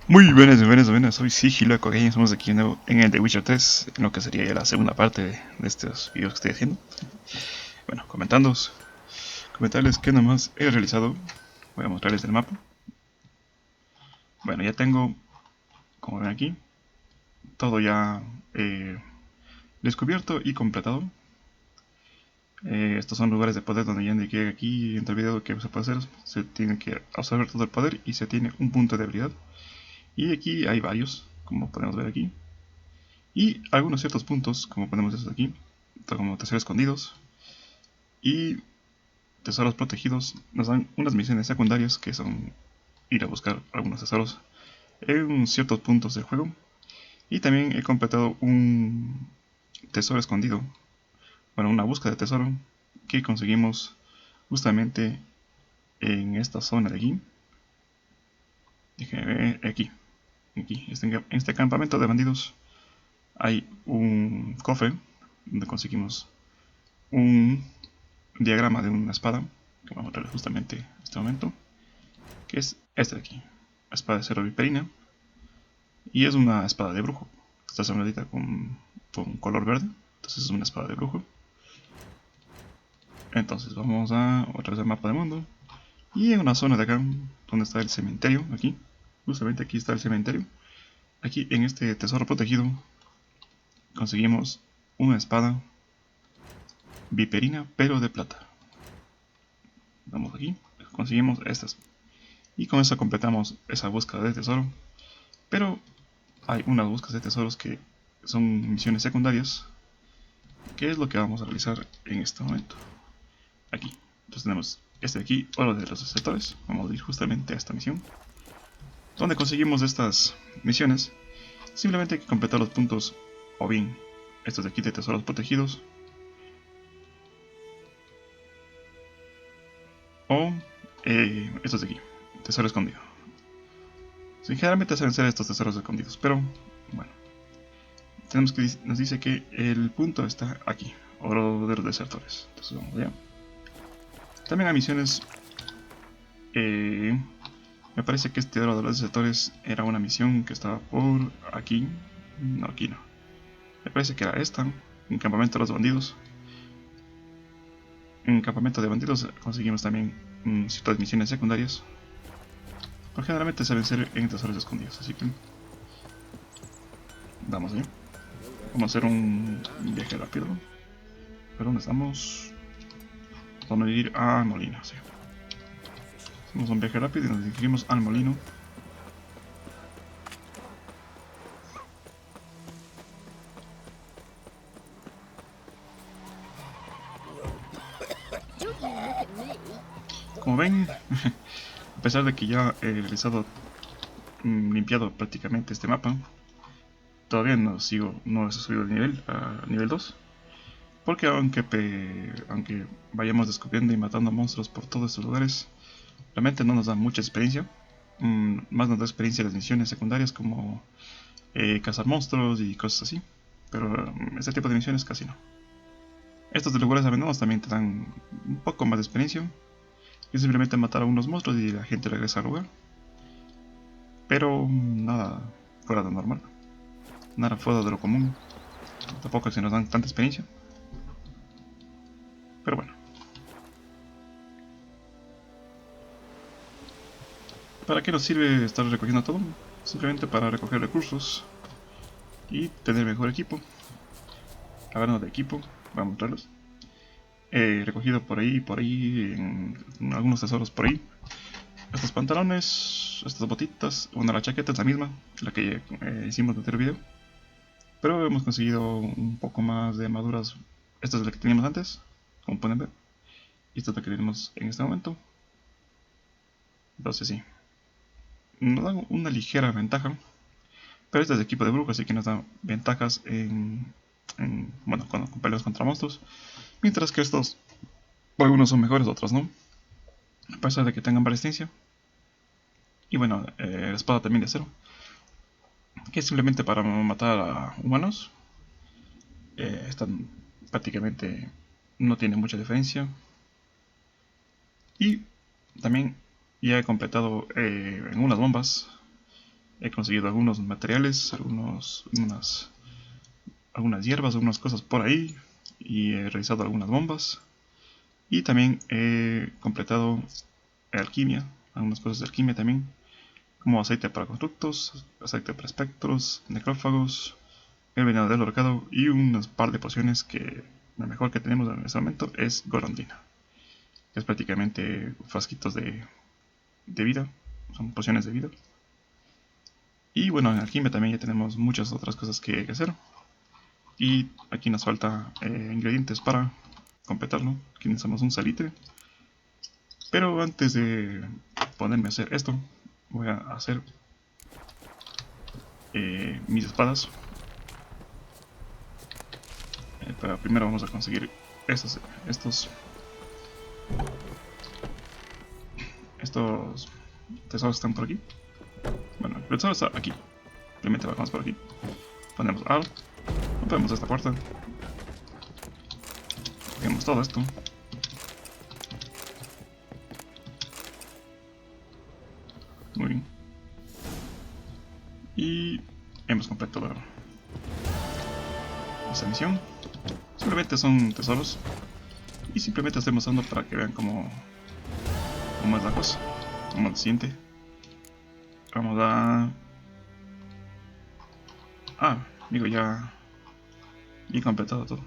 Muy buenas, buenas, buenas, soy Sigiloco Games, estamos aquí de nuevo en el The Witcher 3, en lo que sería ya la segunda parte de estos videos que estoy haciendo. Bueno, comentarles que nomás he realizado, voy a mostrarles el mapa. Bueno, ya tengo, como ven aquí, todo ya descubierto y completado. Estos son lugares de poder donde ya indiqué aquí en el video que se puede hacer. Se tiene que absorber todo el poder y se tiene un punto de habilidad. Y aquí hay varios, como podemos ver aquí. Y algunos ciertos puntos, como ponemos estos aquí, como tesoros escondidos y tesoros protegidos, nos dan unas misiones secundarias que son ir a buscar algunos tesoros en ciertos puntos del juego. Y también he completado un tesoro escondido, bueno, una búsqueda de tesoro que conseguimos justamente en esta zona de aquí. Déjenme ver aquí, en este campamento de bandidos hay un cofre donde conseguimos un diagrama de una espada que vamos a mostrar justamente en este momento, que es este de aquí, espada de cero viperina, y es una espada de brujo. Está sombradita con color verde, entonces es una espada de brujo. Entonces vamos a otra vez al mapa del mundo y en una zona de acá donde está el cementerio, aquí, justamente aquí está el cementerio. Aquí en este tesoro protegido conseguimos una espada viperina pero de plata. Vamos aquí, conseguimos estas y con eso completamos esa búsqueda de tesoro. Pero hay unas búsquedas de tesoros que son misiones secundarias, que es lo que vamos a realizar en este momento. Aquí. Entonces tenemos este de aquí, oro de los desertores. Vamos a ir justamente a esta misión. Donde conseguimos estas misiones, simplemente hay que completar los puntos, o bien estos de aquí de tesoros protegidos, o estos de aquí, tesoro escondido. Sí, generalmente suelen ser estos tesoros escondidos, pero bueno. Tenemos que nos dice que el punto está aquí, oro de los desertores. Entonces vamos allá. También hay misiones. Me parece que este oro de los desertores era una misión que estaba por aquí. No, aquí no. Me parece que era esta. En campamento de los bandidos. En campamento de bandidos conseguimos también ciertas misiones secundarias. Pero generalmente suelen ser en tesoros escondidos. Así que vamos allá. Vamos a hacer un viaje rápido. ¿Pero dónde estamos? Vamos a ir a Molino, sí. Hacemos un viaje rápido y nos dirigimos al molino. Como ven, a pesar de que ya he realizado, limpiado prácticamente este mapa, todavía no he subido de nivel a nivel 2. Porque aunque vayamos descubriendo y matando monstruos por todos estos lugares, realmente no nos da mucha experiencia. Más nos da experiencia las misiones secundarias como cazar monstruos y cosas así. Pero este tipo de misiones casi no. Estos de lugares abandonados también te dan un poco más de experiencia. Es simplemente matar a unos monstruos y la gente regresa al lugar. Pero nada fuera de lo normal. Nada fuera de lo común. Tampoco se nos dan tanta experiencia. Pero bueno. ¿Para qué nos sirve estar recogiendo todo? Simplemente para recoger recursos y tener mejor equipo. Hablando de equipo, voy a mostrarlos. He recogido por ahí, en algunos tesoros por ahí. Estos pantalones, estas botitas, bueno, la chaqueta es la misma, la que hicimos en el anterior video. Pero hemos conseguido un poco más de armaduras. Esta es la que teníamos antes, como pueden ver. Y esta es la que tenemos en este momento. Entonces sí, nos dan una ligera ventaja. Pero este es de equipo de brujo, así que nos da ventajas bueno, cuando peleamos contra monstruos. Mientras que estos, algunos son mejores, otros no. A pesar de que tengan resistencia. Y bueno, la espada también de acero, que es simplemente para matar a humanos. Están prácticamente, no tiene mucha diferencia. Y también ya he completado en unas bombas He conseguido algunos materiales, algunas hierbas, algunas cosas por ahí. Y he realizado algunas bombas. Y también he completado alquimia, algunas cosas de alquimia también. Como aceite para constructos, aceite para espectros, necrófagos, el veneno del horcado y unas par de pociones que la mejor que tenemos en este momento es golondrina. Es prácticamente frasquitos de vida, son pociones de vida. Y bueno, en alquimia también ya tenemos muchas otras cosas que hay que hacer. Y aquí nos falta ingredientes para completarlo. Aquí necesitamos un salitre. Pero antes de ponerme a hacer esto, voy a hacer mis espadas. Pero primero vamos a conseguir estos tesoros que están por aquí. Bueno, el tesoro está aquí. Simplemente bajamos por aquí. Ponemos R. Rompemos esta puerta. Cogemos todo esto. Muy bien. Y hemos completado esta misión. Simplemente son tesoros. Y simplemente estoy mostrando para que vean cómo es la cosa. Cómo se siente. Vamos a... digo, ya he completado todo.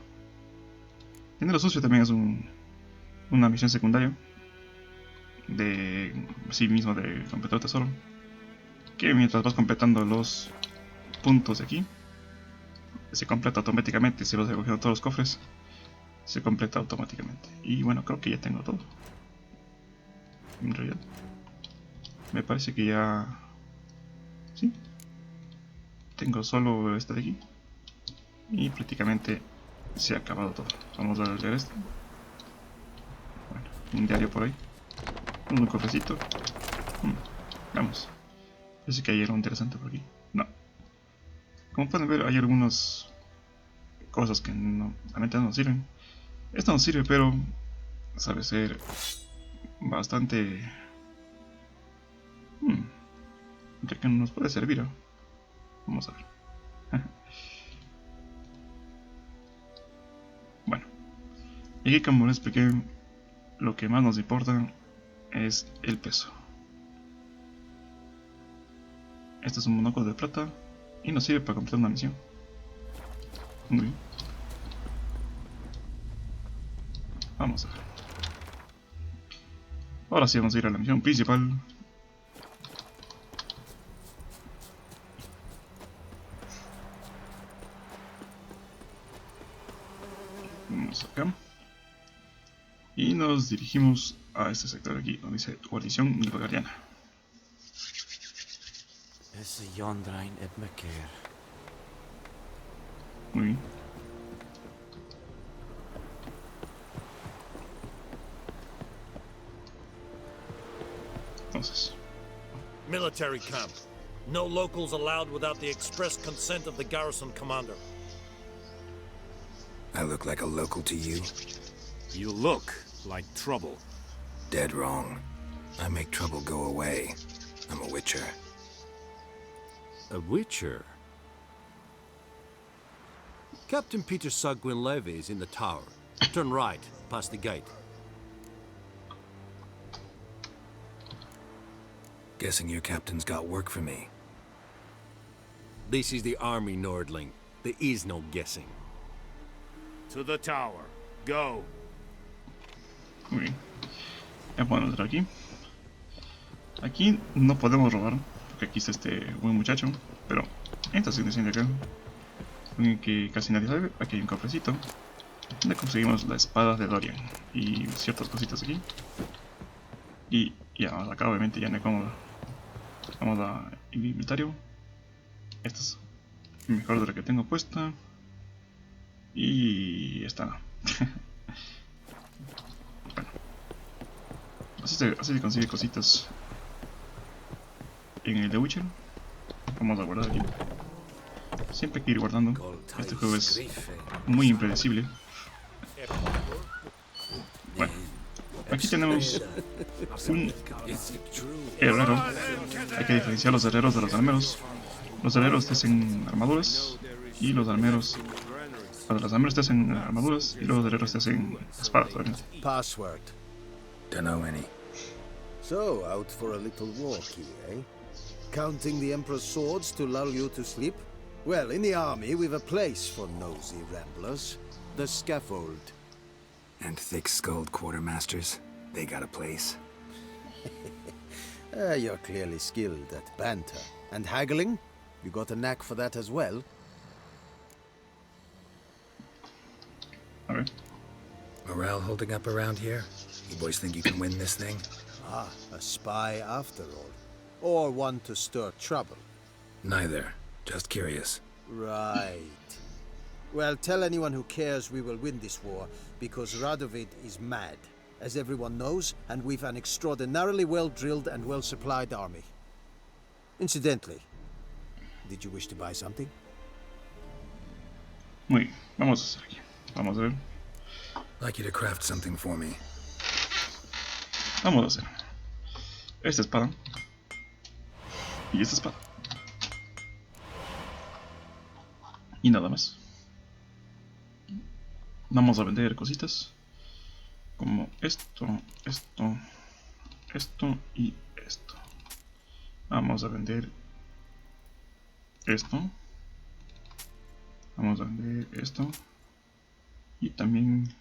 Dinero sucio también es una misión secundaria de sí mismo de completar el tesoro, que mientras vas completando los puntos de aquí se completa automáticamente. Si vas recogiendo todos los cofres se completa automáticamente. Y bueno, creo que ya tengo todo. En realidad me parece que ya sí, tengo solo este de aquí y prácticamente se ha acabado todo. Vamos a leer esto. Bueno, un diario por ahí, un cofrecito. Vamos, parece que hay algo interesante por aquí. No, como pueden ver hay algunas cosas que realmente no nos sirven. Esto nos sirve, pero sabe ser bastante ya que nos puede servir, ¿no? Vamos a ver. Bueno, y aquí, como les expliqué, lo que más nos importa es el peso. Este es un monóculo de plata y nos sirve para completar una misión. Muy bien. Vamos a ver. Ahora sí vamos a ir a la misión principal. Vamos acá. Y nos dirigimos a este sector de aquí, donde dice guarnición nilfgaardiana. Muy bien. Entonces, military camp. No locals allowed without the express consent of the garrison commander. I look like a local to you? You look like trouble. Dead wrong. I make trouble go away. I'm a witcher. A witcher? Captain Peter Sagwin Levy is in the tower. Turn right, past the gate. Guessing your captain's got work for me. This is the army, Nordling. There is no guessing. To the tower. Go. muy bien. Ya podemos entrar aquí. Aquí no podemos robar, porque aquí está este buen muchacho. Pero esta sección de acá, que casi nadie sabe, aquí hay un cofrecito donde conseguimos la espada de Dorian y ciertas cositas aquí. Y ya, acá obviamente ya no hay cómodo. Vamos a inventario. Esta es mejor de la que tengo puesta. Y esta. Bueno, así se consigue cositas en el The Witcher. Vamos a guardar aquí. Siempre hay que ir guardando. Este juego es muy impredecible. Bueno, Aquí tenemos un herrero. Hay que diferenciar los herreros de los armeros. Los herreros te hacen armaduras y los armeros... Bueno, los armeros te hacen armaduras y los herreros te hacen espadas. Password. Don't know any. So, out for a little walkie, eh? Counting the Emperor's swords to lull you to sleep? Well, in the army, we've a place for nosy ramblers. The scaffold. And thick-skulled quartermasters, they got a place. You're clearly skilled at banter. And haggling? You got a knack for that as well? Okay. Morale holding up around here? You boys think you can win this thing? Ah, a spy after all. Or one to stir trouble. Neither. Just curious. Right. Well, tell anyone who cares we will win this war, because Radovid is mad, as everyone knows, and we've an extraordinarily well-drilled and well-supplied army. Incidentally, did you wish to buy something? Muy bien, vamos a hacer aquí. Vamos a ver. Like you to craft something for me. Vamos a hacer esta espada y esta espada y nada más. Vamos a vender cositas como esto, esto, esto y esto. Vamos a vender esto. Vamos a vender esto y también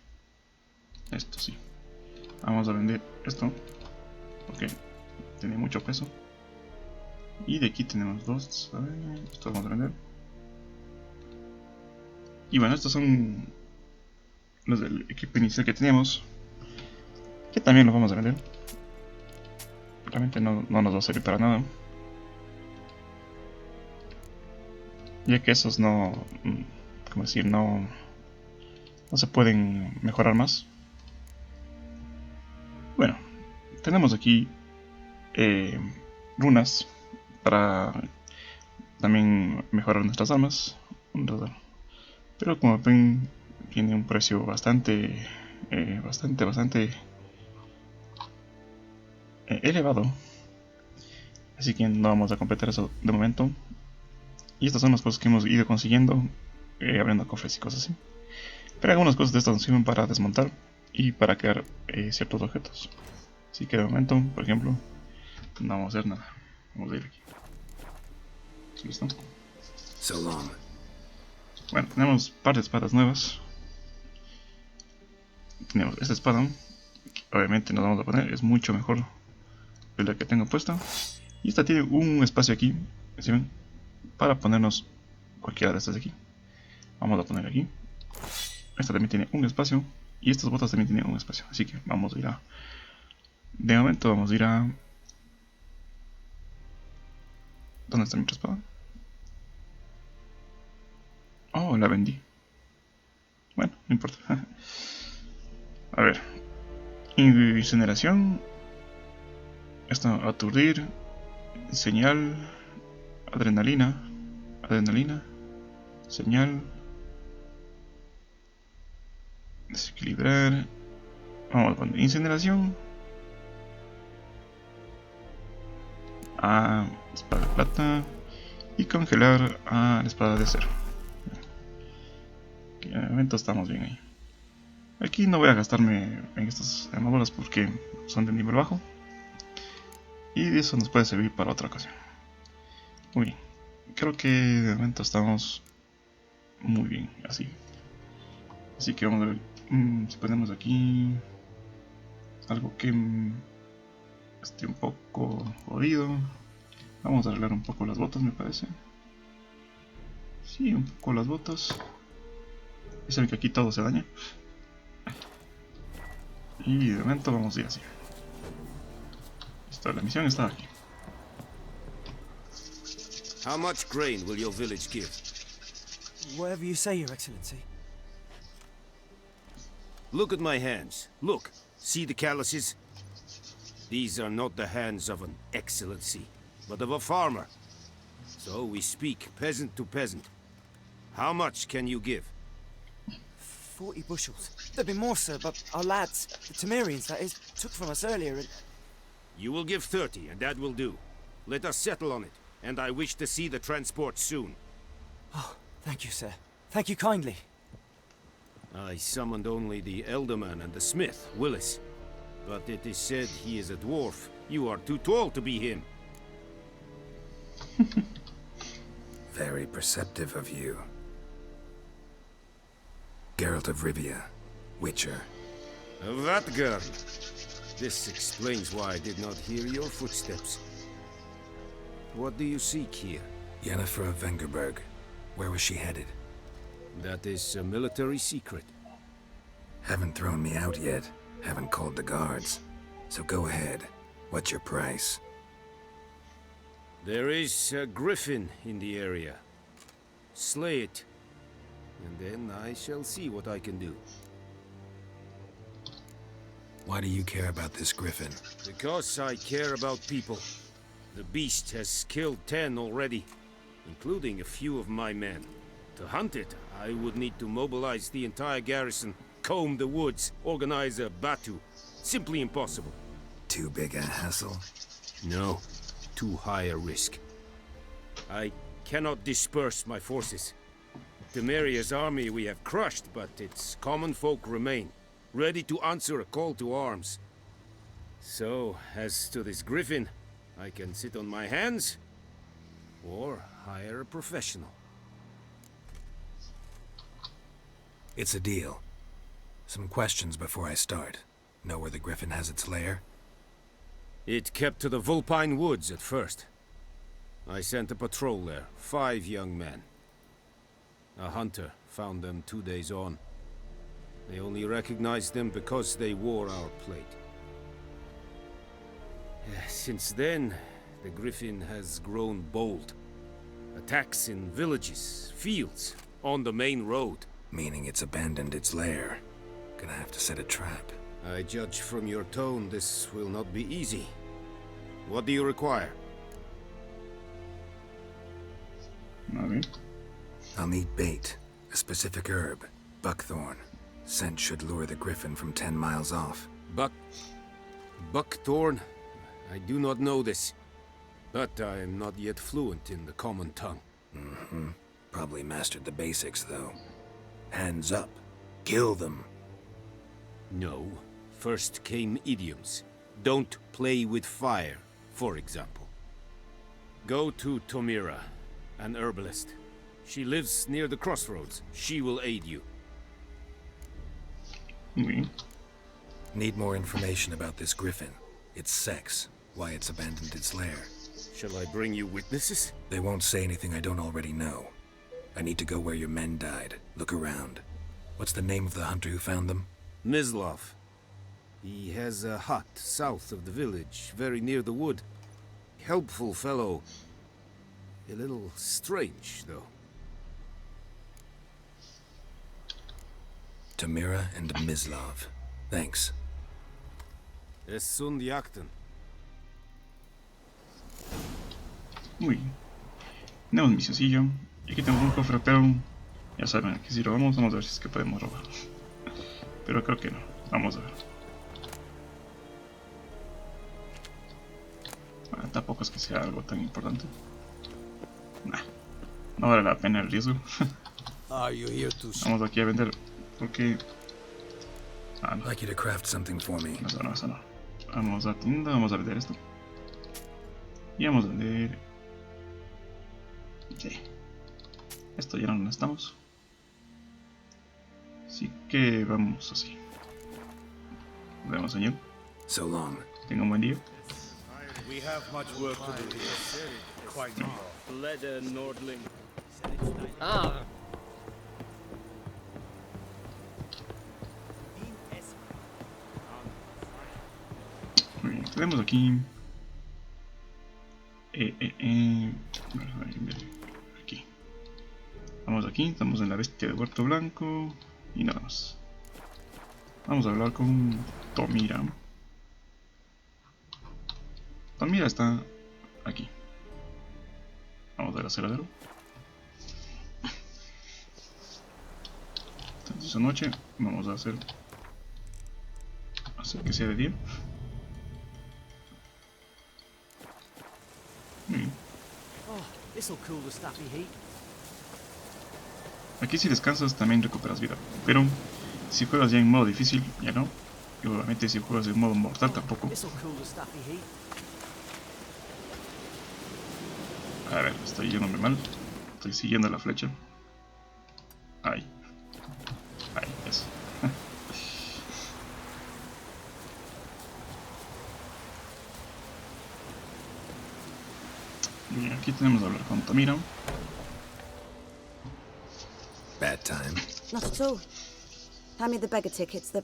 esto, sí. Vamos a vender esto porque tiene mucho peso. Y de aquí tenemos dos. A ver, esto vamos a vender. Y bueno, estos son los del equipo inicial que teníamos, que también los vamos a vender. Realmente no nos va a servir para nada, ya que esos no, como decir, no se pueden mejorar más. Bueno, tenemos aquí runas para también mejorar nuestras armas, pero como ven tiene un precio bastante elevado, así que no vamos a completar eso de momento. Y estas son las cosas que hemos ido consiguiendo abriendo cofres y cosas así, pero algunas cosas de estas nos sirven para desmontar y para crear ciertos objetos. Así que de momento, por ejemplo, no vamos a hacer nada. Vamos a ir aquí. ¿Listo? So long. Bueno, tenemos un par de espadas nuevas. Tenemos esta espada, que obviamente nos vamos a poner, es mucho mejor de la que tengo puesta. Y esta tiene un espacio aquí, ¿sí ven? Para ponernos cualquiera de estas de aquí. Vamos a poner aquí. Esta también tiene un espacio. Y estas botas también tienen un espacio. Así que vamos a ir a... De momento vamos a ir a... ¿Dónde está mi otra espada? Oh, la vendí. Bueno, no importa. A ver. Incineración. Esto, aturdir. Señal. Adrenalina. Adrenalina. Señal. Desequilibrar. Vamos a poner incineración. A espada de plata. Y congelar a la espada de acero. De momento estamos bien ahí. Aquí no voy a gastarme en estas armaduras porque son de nivel bajo. Y eso nos puede servir para otra ocasión. Muy bien. Creo que de momento estamos muy bien así. Así que vamos a ver si ponemos aquí algo que esté un poco jodido. Vamos a arreglar un poco las botas, me parece. Sí, un poco las botas. Ya saben que aquí todo se daña. Y de momento vamos a ir así. La misión está aquí. How much grain will your village give? Whatever you say, Your Excellency. Look at my hands. Look. See the calluses? These are not the hands of an excellency, but of a farmer. So we speak peasant to peasant. How much can you give? 40 bushels. There'd be more, sir, but our lads, the Temerians, that is... took from us earlier and... You will give 30, and that will do. Let us settle on it, and I wish to see the transport soon. Oh, thank you, sir. Thank you kindly. I summoned only the Elderman and the smith, Willis. But it is said he is a dwarf. You are too tall to be him. Very perceptive of you. Geralt of Rivia, Witcher. That girl. This explains why I did not hear your footsteps. What do you seek here? Yennefer of Vengerberg. Where was she headed? That is a military secret. Haven't thrown me out yet. Haven't called the guards. So go ahead. What's your price? There is a griffin in the area. Slay it, and then I shall see what I can do. Why do you care about this griffin? Because I care about people. The beast has killed 10 already, including a few of my men. To hunt it, I would need to mobilize the entire garrison, comb the woods, organize a batu. Simply impossible. Too big a hassle? No, too high a risk. I cannot disperse my forces. Temeria's army we have crushed, but its common folk remain, ready to answer a call to arms. So, as to this griffin, I can sit on my hands, or hire a professional. It's a deal. Some questions before I start. Know where the griffin has its lair? It kept to the Vulpine Woods at first. I sent a patrol there, 5 young men. A hunter found them 2 days on. They only recognized them because they wore our plate. Since then, the griffin has grown bold. Attacks in villages, fields, on the main road. Meaning it's abandoned its lair. Gonna have to set a trap. I judge from your tone this will not be easy. What do you require? Vale. I'll need bait. A specific herb. Buckthorn. Scent should lure the griffin from 10 miles off. Buckthorn? I do not know this. But I am not yet fluent in the common tongue. Mm-hmm. Probably mastered the basics, though. Hands up. Kill them. No. First came idioms. Don't play with fire, for example. Go to Tomira, an herbalist. She lives near the crossroads. She will aid you. Oui. Need more information about this griffin. Its sex. Why it's abandoned its lair. Shall I bring you witnesses? They won't say anything I don't already know. I need to go where your men died. Look around. What's the name of the hunter who found them? Mislav. He has a hut south of the village, very near the wood. Helpful fellow. A little strange, though. Tamira and Mislav. Thanks. Es sunt jakten. Muy bien. Tenemos misioncillo. Y aquí tenemos un cofre, pero ya saben que si lo vamos a ver si es que podemos robar. Pero creo que no. Vamos a ver. Bueno, tampoco es que sea algo tan importante. Nah, no vale la pena el riesgo. Are you here to Vamos aquí a vender porque... Ah, no. I'd like you to craft something for me. Eso no, eso no. Vamos a la tienda, vamos a vender esto. Y vamos a vender... Sí. Esto ya no lo necesitamos. Así que vamos así. Nos vemos, señor. So long. Tenga un buen día. We have much work to do here. Quite Leather Nordling. Ah, Muy bien, tenemos aquí... Aquí. Vamos aquí, estamos en la bestia de Huerto Blanco y nada más. Vamos a hablar con Tomira. Tomira está aquí. Vamos al acelerador. Entonces esta noche vamos a hacer que sea de día. Oh, this'll cool the stuffy heat. Aquí si descansas también recuperas vida, pero si juegas ya en modo difícil, ya no. Y obviamente si juegas en modo mortal tampoco. This'll cool the stuffy heat. A ver, estoy yéndome mal. Estoy siguiendo la flecha. Ahí. Ahí, eso. Bien, aquí tenemos a hablar con Tamira. Bad time. Not at all. Hand me the beggar tickets, the...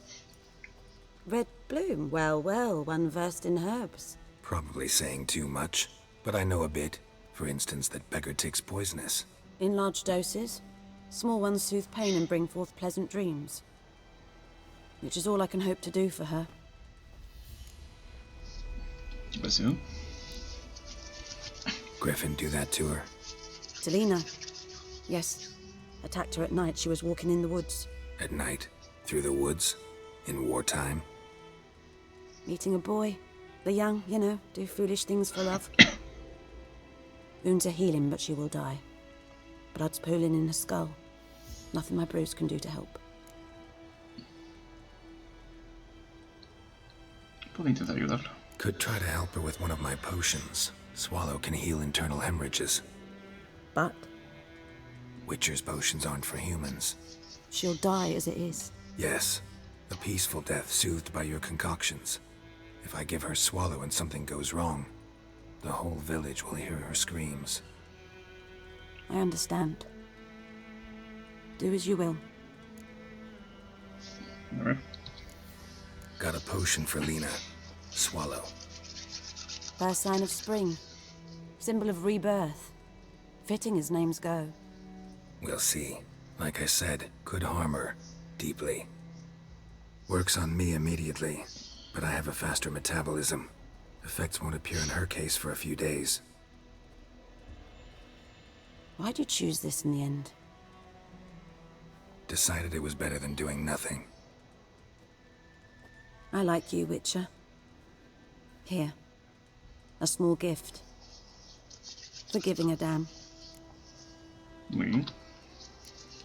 Red bloom. Well, well, one versed in herbs. Probably saying too much, but I know a bit. For instance, that beggar tick's poisonous. In large doses. Small ones soothe pain and bring forth pleasant dreams. Which is all I can hope to do for her. ¿Qué pasó? Griffin do that to her? Delina. Yes. Attacked her at night. She was walking in the woods. At night? Through the woods? In wartime? Meeting a boy. The young, you know, do foolish things for love. Wounds are healing, but she will die. Blood's pooling in her skull. Nothing my bruise can do to help. Puedo intentar ayudarla. Could try to help her with one of my potions. Swallow can heal internal hemorrhages. But Witcher's potions aren't for humans. she'll die as it is. Yes, a peaceful death soothed by your concoctions. If I give her Swallow and something goes wrong, the whole village will hear her screams. I understand. Do as you will. Alright. Got a potion for Lena. Swallow. First sign of spring. Symbol of rebirth. Fitting as names go. We'll see. Like I said, could harm her. Deeply. Works on me immediately, but I have a faster metabolism. Effects won't appear in her case for a few days. Why'd you choose this in the end? Decided it was better than doing nothing. I like you, Witcher. Here. A small gift. For giving a damn. Muy bien.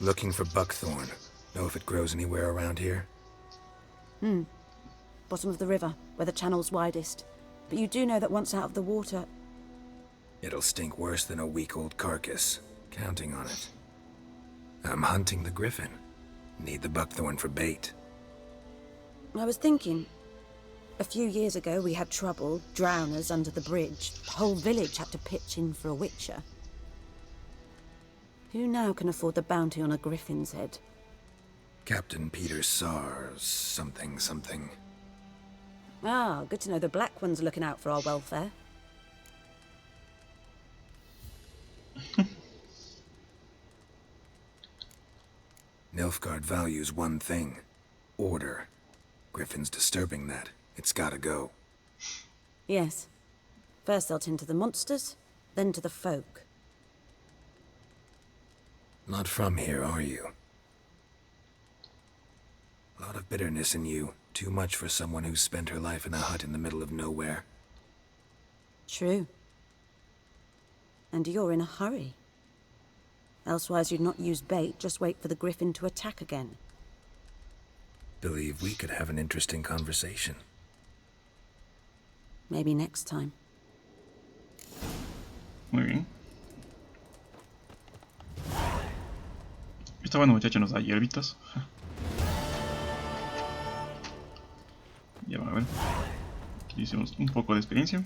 Looking for buckthorn. Know if it grows anywhere around here? Bottom of the river, where the channel's widest. But you do know that once out of the water... It'll stink worse than a week-old carcass. Counting on it. I'm hunting the griffin. Need the buckthorn for bait. I was thinking... A few years ago we had trouble, drowners under the bridge. The whole village had to pitch in for a witcher. Who now can afford the bounty on a griffin's head? Captain Peter Sars, something. Ah, good to know the Black One's looking out for our welfare. Nilfgaard values one thing. Order. Griffin's disturbing that. It's gotta go. Yes. First they'll tend to the monsters, then to the folk. Not from here, are you? A lot of bitterness in you. Too much for someone who's spent her life in a hut in the middle of nowhere. True. And you're in a hurry. Elsewise you'd not use bait, just wait for the griffin to attack again. Believe we could have an interesting conversation. Maybe next time. Muy bien. Esta buena muchacha nos da hierbitas. Ya van a ver. Aquí hicimos un poco de experiencia.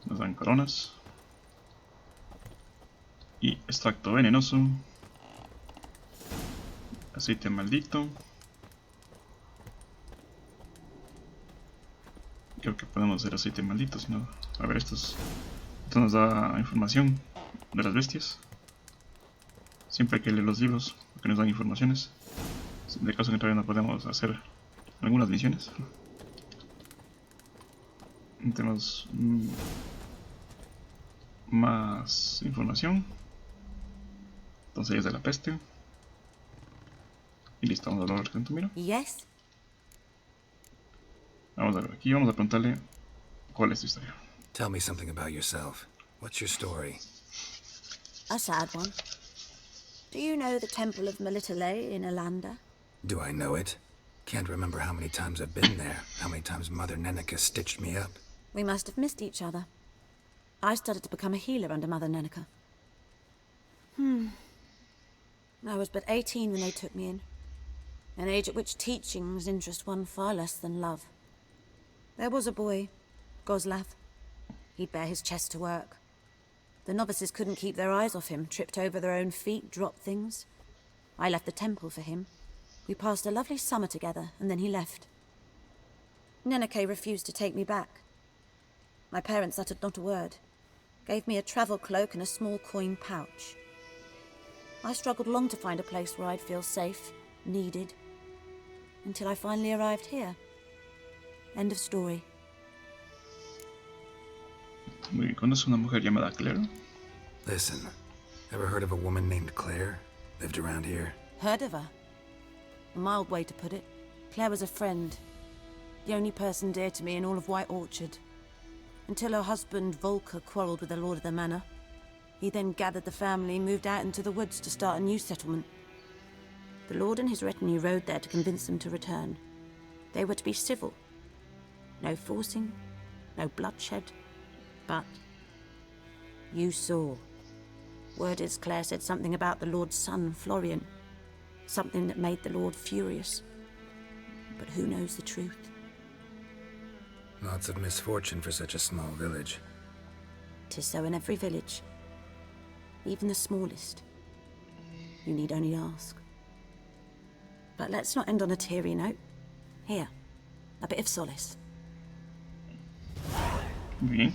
Nos dan coronas. Y extracto venenoso. Aceite maldito. Creo que podemos hacer aceite maldito, si no... A ver, esto nos da información de las bestias. Siempre hay que leer los libros, porque nos dan informaciones. En el caso que todavía no podemos hacer algunas misiones. Tenemos más información. Entonces es de la peste. Y listo, vamos a hablar con Tamira. Yes? Vamos a ver, aquí vamos a preguntarle cuál es tu historia. Tell me something about yourself. What's your story? A sad one. Do you know the Temple of Melitele in Alanda? Do I know it? Can't remember how many times I've been there, how many times Mother Neneka stitched me up. We must have missed each other. I started to become a healer under Mother Neneka. I was but 18 when they took me in. An age at which teachings interest one far less than love. There was a boy, Goslav. He'd bare his chest to work. The novices couldn't keep their eyes off him, tripped over their own feet, dropped things. I left the temple for him. We passed a lovely summer together, and then he left. Neneke refused to take me back. My parents uttered not a word. Gave me a travel cloak and a small coin pouch. I struggled long to find a place where I'd feel safe, needed, until I finally arrived here. End of story. Muy bien, ¿conoces una mujer llamada Claire? Listen, ever heard of a woman named Claire? Lived around here? Heard of her? A mild way to put it. Claire was a friend. The only person dear to me in all of White Orchard. Until her husband, Volker, quarreled with the lord of the manor. He then gathered the family, moved out into the woods to start a new settlement. The lord and his retinue rode there to convince them to return. They were to be civil. No forcing, no bloodshed. But you saw. Word is Claire said something about the lord's son, Florian. Something that made the lord furious. But who knows the truth? Lots of misfortune for such a small village. 'Tis so in every village. Even the smallest. You need only ask. But let's not end on a teary note. Here, a bit of solace. Muy bien.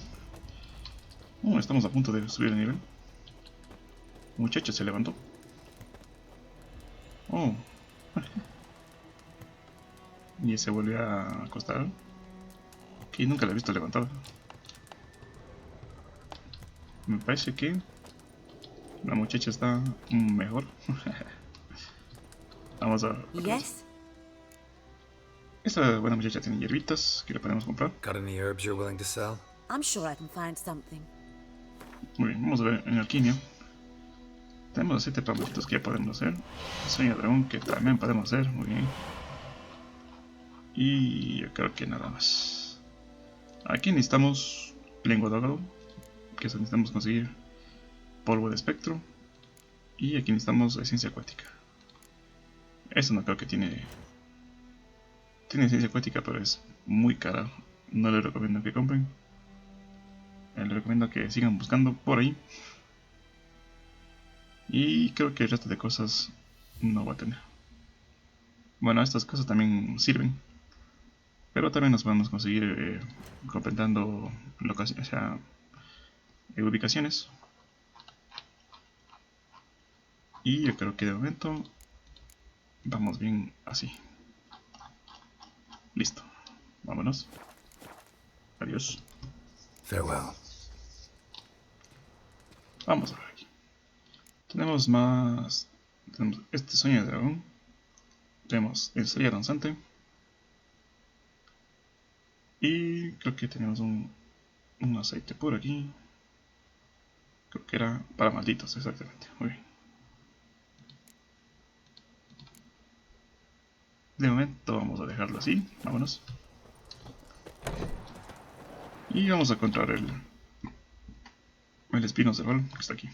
Estamos a punto de subir el nivel. El muchacho se levantó. Oh. Y se volvió a acostar. Que nunca la he visto levantada. Me parece que la muchacha está mejor. Vamos a... Yes? Esta buena muchacha tiene hierbitas que le podemos comprar. Got any herbs you're willing to sell? I'm sure I can find something. Muy bien, vamos a ver en alquimia. Tenemos 7 pamelitos que ya podemos hacer. Sueño de dragón que también podemos hacer, muy bien. Y yo creo que nada más. Aquí necesitamos lengua de ágaro, que eso necesitamos conseguir polvo de espectro. Y aquí necesitamos esencia acuática. Eso no creo que tiene esencia acuática, pero es muy cara. No les recomiendo que compren. Les recomiendo que sigan buscando por ahí. Y creo que el resto de cosas no va a tener. Bueno, estas cosas también sirven. Pero también nos podemos conseguir comentando locaciones, o sea, ubicaciones. Y yo creo que de momento vamos bien así. Listo. Vámonos. Adiós. Farewell. Vamos a ver aquí. Tenemos más. Tenemos este sueño de dragón. Tenemos estrella danzante. Y creo que tenemos un aceite por aquí. Creo que era para malditos, exactamente. Muy bien. De momento vamos a dejarlo así. Vámonos. Y vamos a encontrar el espino cerval que está aquí.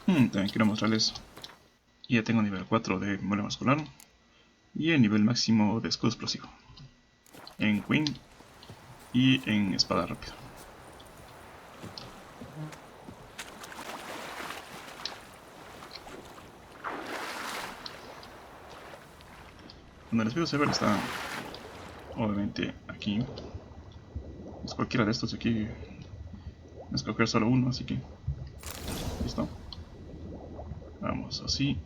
También quiero mostrarles. Ya tengo nivel 4 de memoria muscular. Y el nivel máximo de escudo explosivo. En Queen y en espada rápida. Bueno, el espino cerval está obviamente aquí. Es cualquiera de estos aquí. Escoger solo uno, así que listo. Vamos así.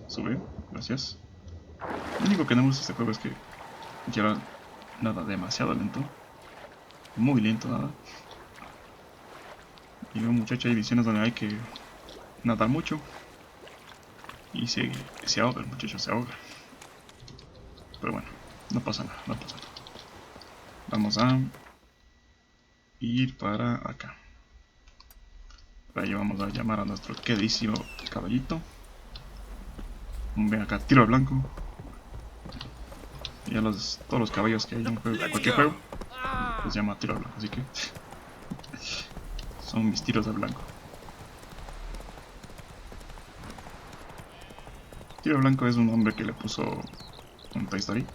Sube, gracias. Lo único que no me gusta de este juego es que Y ahora nada demasiado lento. Muy lento nada. Y un muchacho hay visiones donde hay que nadar mucho. Y se ahoga, el muchacho se ahoga. Pero bueno, no pasa nada, no pasa nada. Vamos a ir para acá. Para allá vamos a llamar a nuestro queridísimo caballito. Ven acá, tiro al blanco. Y a todos los caballos que hay en juego, cualquier juego, se llama tiro al blanco, así que son mis tiros al blanco. Tiro al blanco es un nombre que le puso un Toy Story.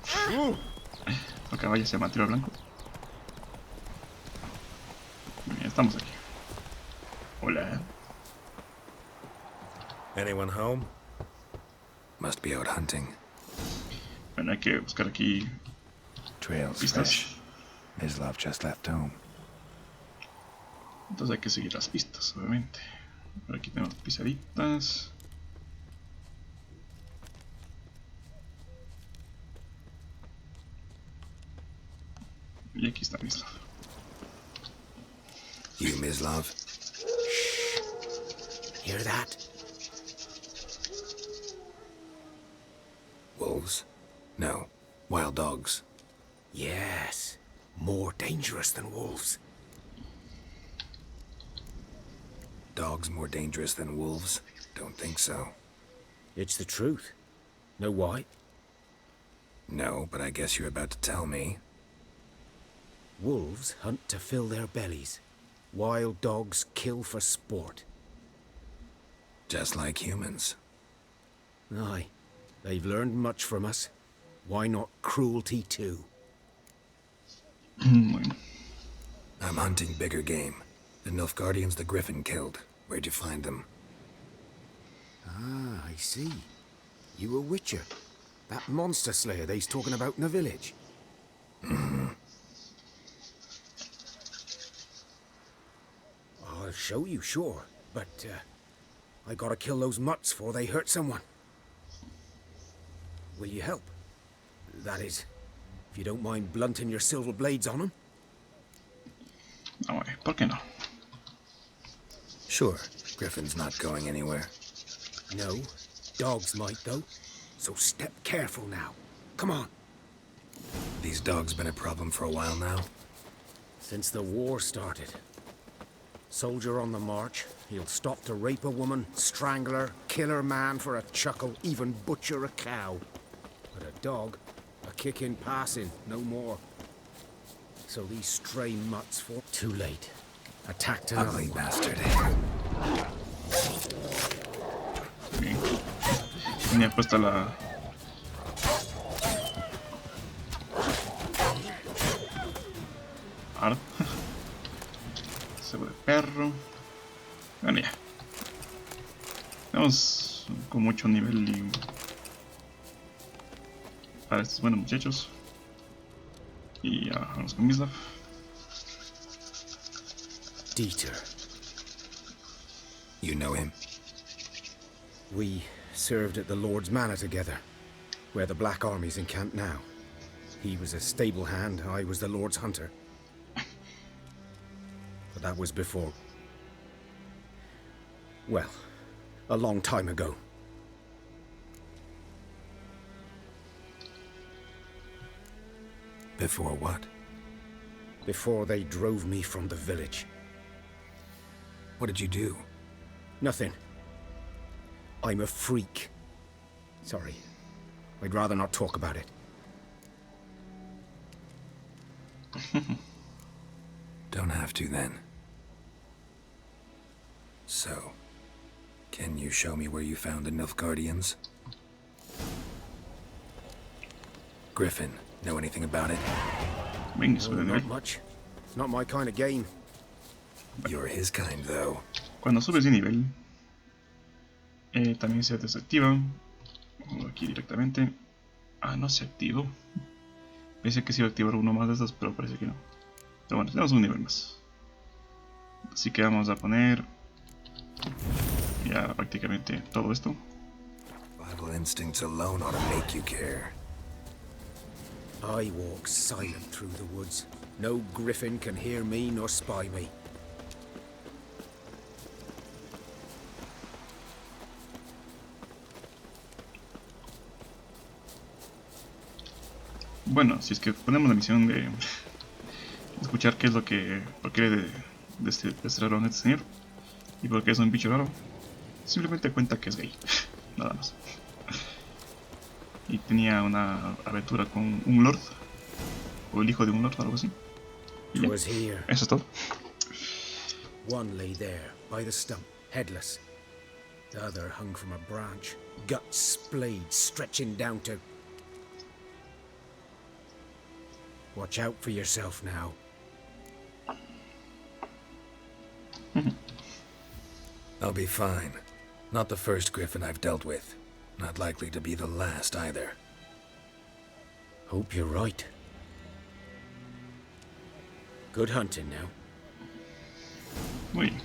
El caballo se llama tiro al blanco. Bien, estamos aquí. Hola. Anyone home? Must be out hunting. Bueno, hay que buscar aquí Trails pistas. fresh. Mislav just left home. Entonces hay que seguir las pistas, obviamente. Por aquí tenemos pisaditas. Y aquí está Mislav. You, Mislav? Hear that? Wolves? No. Wild dogs. Yes. More dangerous than wolves. Dogs more dangerous than wolves? Don't think so. It's the truth. Know why? No, but I guess you're about to tell me. Wolves hunt to fill their bellies. Wild dogs kill for sport. Just like humans. Aye. They've learned much from us. Why not cruelty too? Bueno, I'm hunting bigger game. The Nilfgaardians the Griffin killed. Where'd you find them? Ah, I see. You a witcher. That monster slayer they's talking about in the village. I'll show you, sure. But, I gotta kill those mutts before they hurt someone. Will you help? That is, if you don't mind blunting your silver blades on them. no, ¿por qué no? Sure. Griffin's not going anywhere. No, dogs might though. So step careful now. Come on. These dogs been a problem for a while now? Since the war started. Soldier on the march, he'll stop to rape a woman, strangle her, kill her man for a chuckle, even butcher a cow. But a dog, a kick in passing, no more. So these stray mutts fought too late. Attacked another Ugly one. bastard. Bien. Tenía puesta la... Ahora. Cebo de perro. Bueno, ya. Estamos con mucho nivel y... para estos buenos muchachos. Y ya vamos con Mislav. Dieter. You know him? We served at the Lord's Manor together, where the Black Army's encamped now. He was a stable hand, I was the Lord's hunter. But that was before... well, a long time ago. Before what? Before they drove me from the village. What did you do? Nothing. I'm a freak. Sorry. I'd rather not talk about it. Don't have to then. So, can you show me where you found the Nilfgaardians? Griffin, know anything about it? Venga, sube de Not nivel. much. It's not my kind of game. You're his kind, though. Cuando subes de nivel, también se desactiva. Vamos aquí directamente. Ah, no se activó. Pensé que se iba a activar uno más de estos, pero parece que no. Pero bueno, tenemos un nivel más. Así que vamos a poner ya prácticamente todo esto. Survival instincts alone ought to make you care. I walk silent through the woods. No griffin can hear me nor spy me. Bueno, si es que ponemos la misión de escuchar qué es lo que quiere de este raro, de este señor, y por qué es un bicho raro, simplemente cuenta que es gay, nada más. Y tenía una aventura con un lord, o el hijo de un lord, algo así. Y ya, eso es todo. One lay there, by the stump, headless. The other hung from a branch, guts splayed, stretching down to... Watch out for yourself now. I'll be fine. Not the first griffin I've dealt with. Not likely to be the last either. Hope you're right. Good hunting now. Muy bien.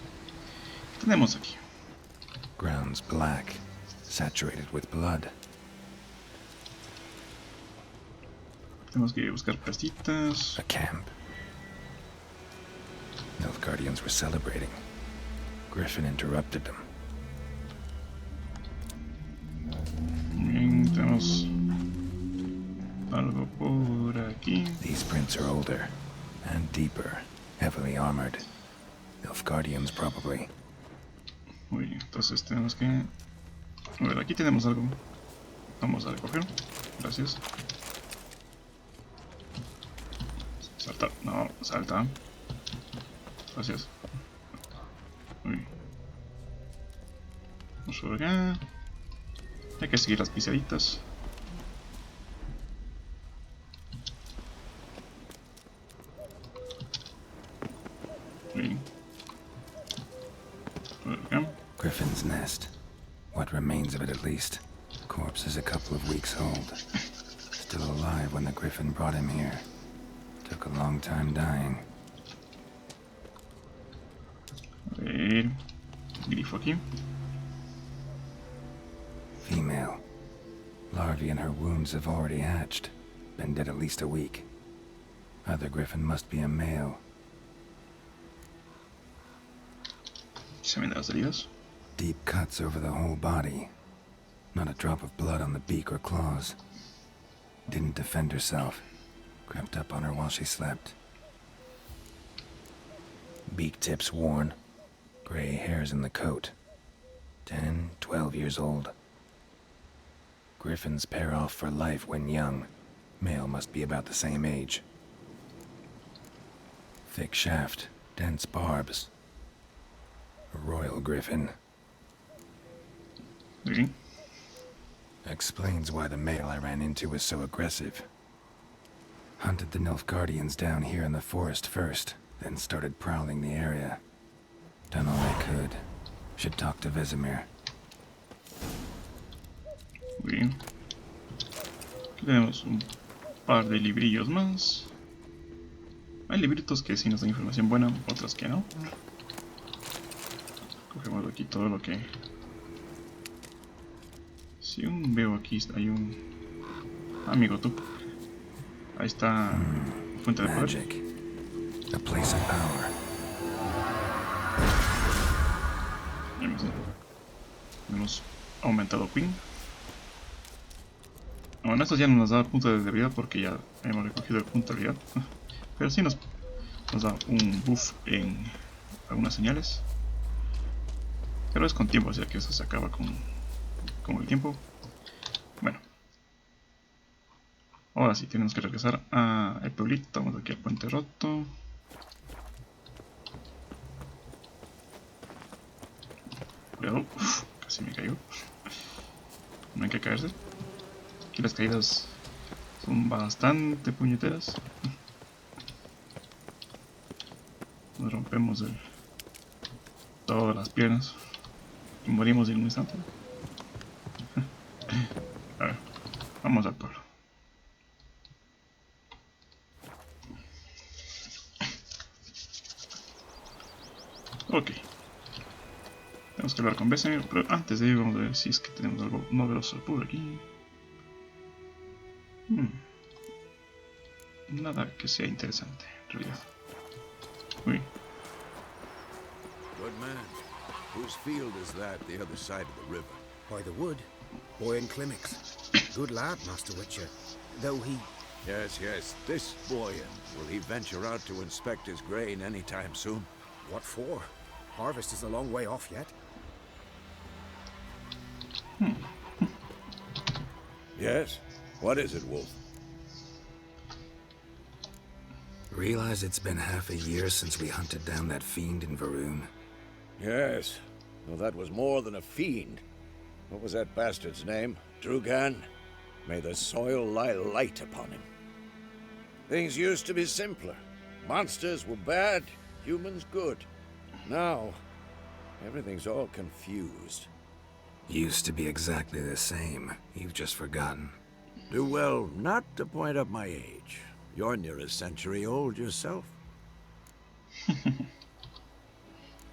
¿Qué tenemos aquí? Ground's black, saturated with blood. Tenemos que buscar pastitas. A camp. Nilfgaardians were celebrating. Griffin interrupted them. Bien, tenemos algo por aquí. These prints are older and deeper, heavily armored. Nilfgaardians probably. Muy bien, entonces tenemos que... A ver, aquí tenemos algo. Vamos a recoger. Gracias. Salta. No, salta. Gracias. Muy bien. Vamos por acá. Hay que seguir las pisaditas. Muy bien. Por acá. Griffin's nest. What remains of it at least. Corpse is a couple of weeks old. Still alive when the griffin brought him here. Took a long time dying. A ver. Grifo aquí. Female. Larvae in her wounds have already hatched. Been dead at least a week. Other griffin must be a male. Se ven las heridas. Deep cuts over the whole body. Not a drop of blood on the beak or claws. Didn't defend herself. Crept up on her while she slept. Beak tips worn. Gray hairs in the coat. 10, 12 years old. Griffins pair off for life when young. Male must be about the same age. Thick shaft, dense barbs. A royal griffin. Okay. Explains why the male I ran into was so aggressive. Hunted the Nilfgaardians down here in the forest first, then started prowling the area. Done all I could. Should talk to Vesemir. Muy bien. Aquí tenemos un par de librillos más. Hay libritos que sí nos dan información buena, otras que no. Cogemos aquí todo lo que... Si veo aquí, hay un... Amigo tú. Ahí está... Fuente de poder. Magic. A place of power. Hemos aumentado Queen. Bueno, esto ya no nos da punto de debilidad porque ya hemos recogido el punto de debilidad. Pero sí nos da un buff en algunas señales. Pero es con tiempo, o sea que eso se acaba con el tiempo. Bueno. Ahora sí, tenemos que regresar al pueblito. Vamos aquí al puente roto. Cuidado. Uf, casi me cayó. No hay que caerse. Aquí las caídas son bastante puñeteras. Nos rompemos todas las piernas y morimos en un instante. A ver, vamos al pueblo. Ok. Tenemos que hablar con Vesemir, pero antes de ello vamos a ver si es que tenemos algo novedoso por aquí. nada que sea interesante, en realidad. Uy. Good man. Whose field is that the other side of the river? By the wood. Boy in Climmix. Good lad, Master Witcher. Though he... Yes, yes, this boy. Will he venture out to inspect his grain anytime soon? What for? Harvest is a long way off yet. Yes? What is it, Wolf? Realize it's been half a year since we hunted down that fiend in Varun. Yes. Well, that was more than a fiend. What was that bastard's name? Drugan? May the soil lie light upon him. Things used to be simpler. Monsters were bad, humans good. Now, everything's all confused. Used to be exactly the same. You've just forgotten. Do well not to point up my age. You're near a century old yourself.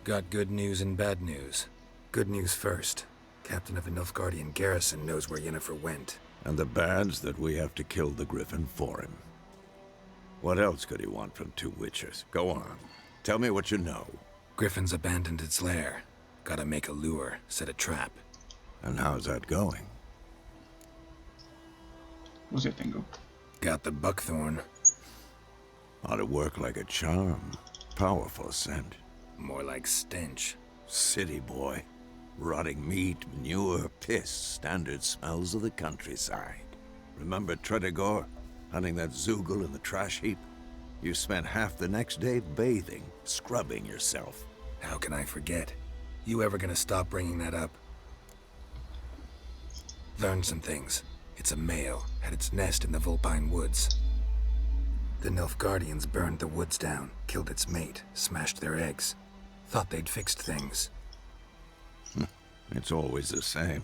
Got good news and bad news. Good news first. Captain of the Nilfgaardian garrison knows where Yennefer went. And the bad's that we have to kill the Griffin for him. What else could he want from two witchers? Go on. Tell me what you know. Griffin's abandoned its lair. Gotta make a lure, set a trap. And how's that going? Pues ya tengo. Got the buckthorn. Ought to work like a charm. Powerful scent. More like stench. City boy. Rotting meat, manure, piss. Standard smells of the countryside. Remember Tredegor? Hunting that Zoogle in the trash heap? You spent half the next day bathing, scrubbing yourself. How can I forget? You ever gonna stop bringing that up? Learned some things. It's a male, had its nest in the Vulpine Woods. The Nilfgaardians burned the woods down, killed its mate, smashed their eggs. Thought they'd fixed things. It's always the same.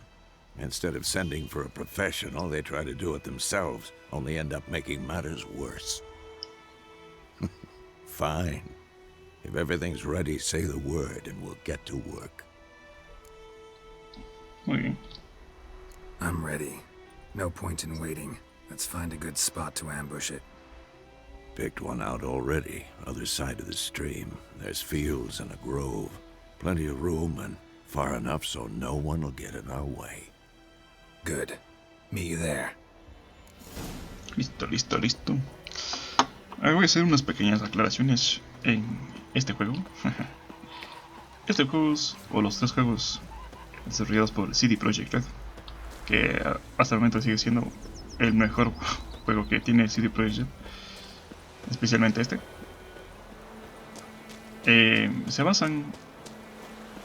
Instead of sending for a professional, they try to do it themselves, only end up making matters worse. Fine. If everything's ready, say the word and we'll get to work. Muy bien. I'm ready. No point in waiting. Let's find a good spot to ambush it. Picked one out already, other side of the stream. There's fields and a grove. Plenty of room and far enough so no one will get in our way. Good. Meet you there. Listo, listo, listo. Ahora voy a hacer unas pequeñas aclaraciones en este juego. Este juego, o los tres juegos desarrollados por CD Projekt Red, que hasta el momento sigue siendo el mejor juego que tiene CD Projekt Red, especialmente este, se basan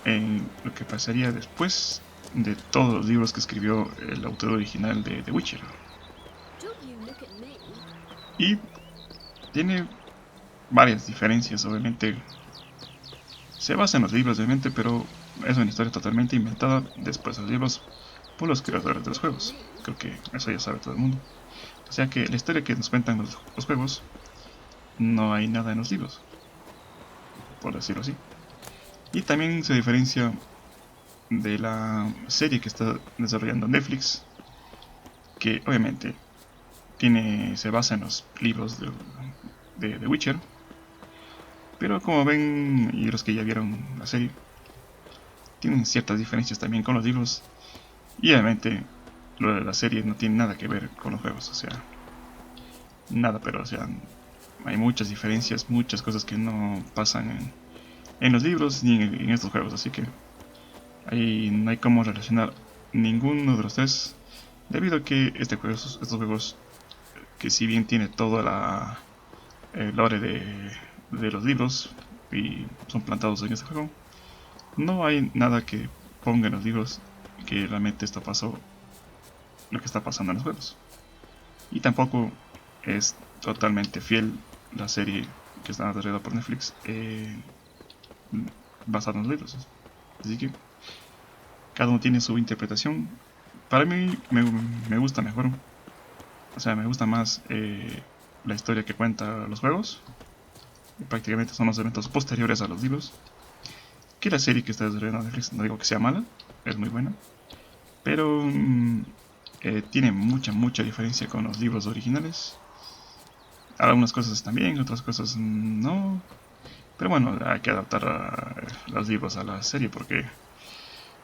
en lo que pasaría después de todos los libros que escribió el autor original de The Witcher. Y tiene varias diferencias, obviamente. Se basa en los libros, obviamente, pero es una historia totalmente inventada después de los libros por los creadores de los juegos. Creo que eso ya sabe todo el mundo. O sea que la historia que nos cuentan los juegos, no hay nada en los libros, por decirlo así. Y también se diferencia de la serie que está desarrollando Netflix, que obviamente se basa en los libros de The Witcher, pero como ven, y los que ya vieron la serie, tienen ciertas diferencias también con los libros, y obviamente lo de la serie no tiene nada que ver con los juegos, o sea, nada, pero o sea, hay muchas diferencias, muchas cosas que no pasan en los libros ni en estos juegos, así que ahí no hay cómo relacionar ninguno de los tres, debido a que estos juegos, que si bien tiene toda el lore de los libros y son plantados en este juego, no hay nada que ponga en los libros que realmente esto pasó, lo que está pasando en los juegos. Y tampoco es totalmente fiel la serie que está desarrollada por Netflix, basada en los libros. Así que cada uno tiene su interpretación. Para mí me gusta mejor, o sea, me gusta más la historia que cuenta los juegos. Prácticamente son los eventos posteriores a los libros, que la serie que está desarrollando Netflix. No digo que sea mala, es muy buena, pero tiene mucha diferencia con los libros originales. Algunas cosas están bien, otras cosas no. Pero bueno, hay que adaptar los libros a la serie porque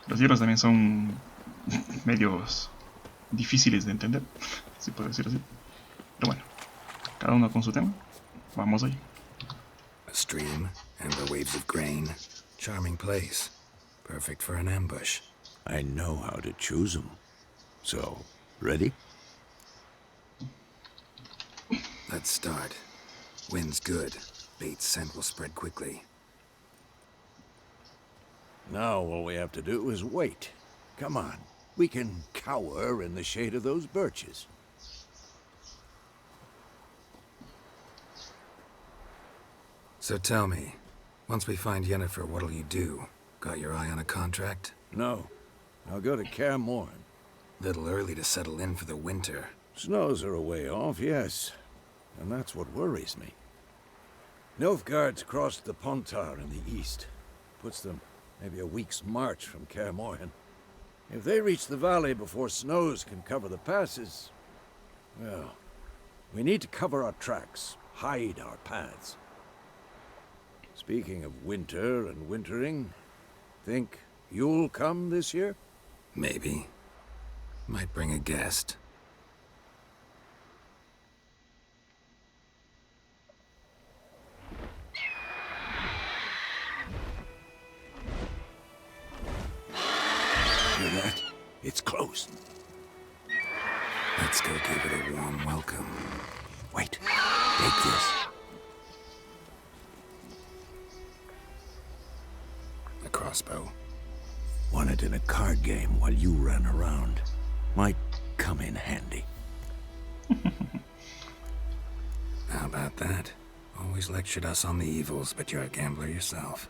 los libros también son medios difíciles de entender, si puedo decir así. Pero bueno, cada uno con su tema. Vamos ahí. A stream and the waves of grain. Charming place. Perfect for an ambush. I know how to choose them. So, ready? Let's start. Wind's good. Bait's scent will spread quickly. Now all we have to do is wait. Come on. We can cower in the shade of those birches. So tell me, once we find Yennefer, what'll you do? Got your eye on a contract? No. I'll go to Kaer Morhen. Little early to settle in for the winter. Snows are a way off, yes. And that's what worries me. Nilfgaard's crossed the Pontar in the east. Puts them maybe a week's march from Kaer Morhen. If they reach the valley before snows can cover the passes, well, we need to cover our tracks, hide our paths. Speaking of winter and wintering, think you'll come this year? Maybe. Might bring a guest. Hear that? It's close. Let's go give it a warm welcome. Wait, take this. A crossbow. Won it in a card game while you ran around. Might come in handy. How about that? Always lectured us on the evils, but you're a gambler yourself.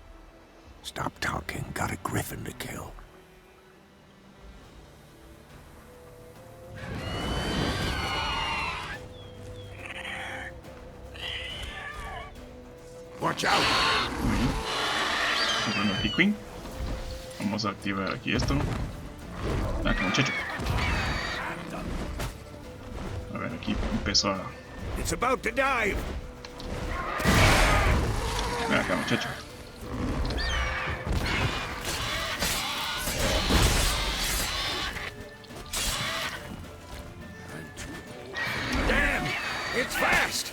Stop talking. Got a griffin to kill. Watch out! Bueno, aquí Queen. Vamos a activar aquí esto. Acá, muchacho. A ver, aquí empezó a... It's about to dive. Ven acá, muchacho. Damn! It's fast!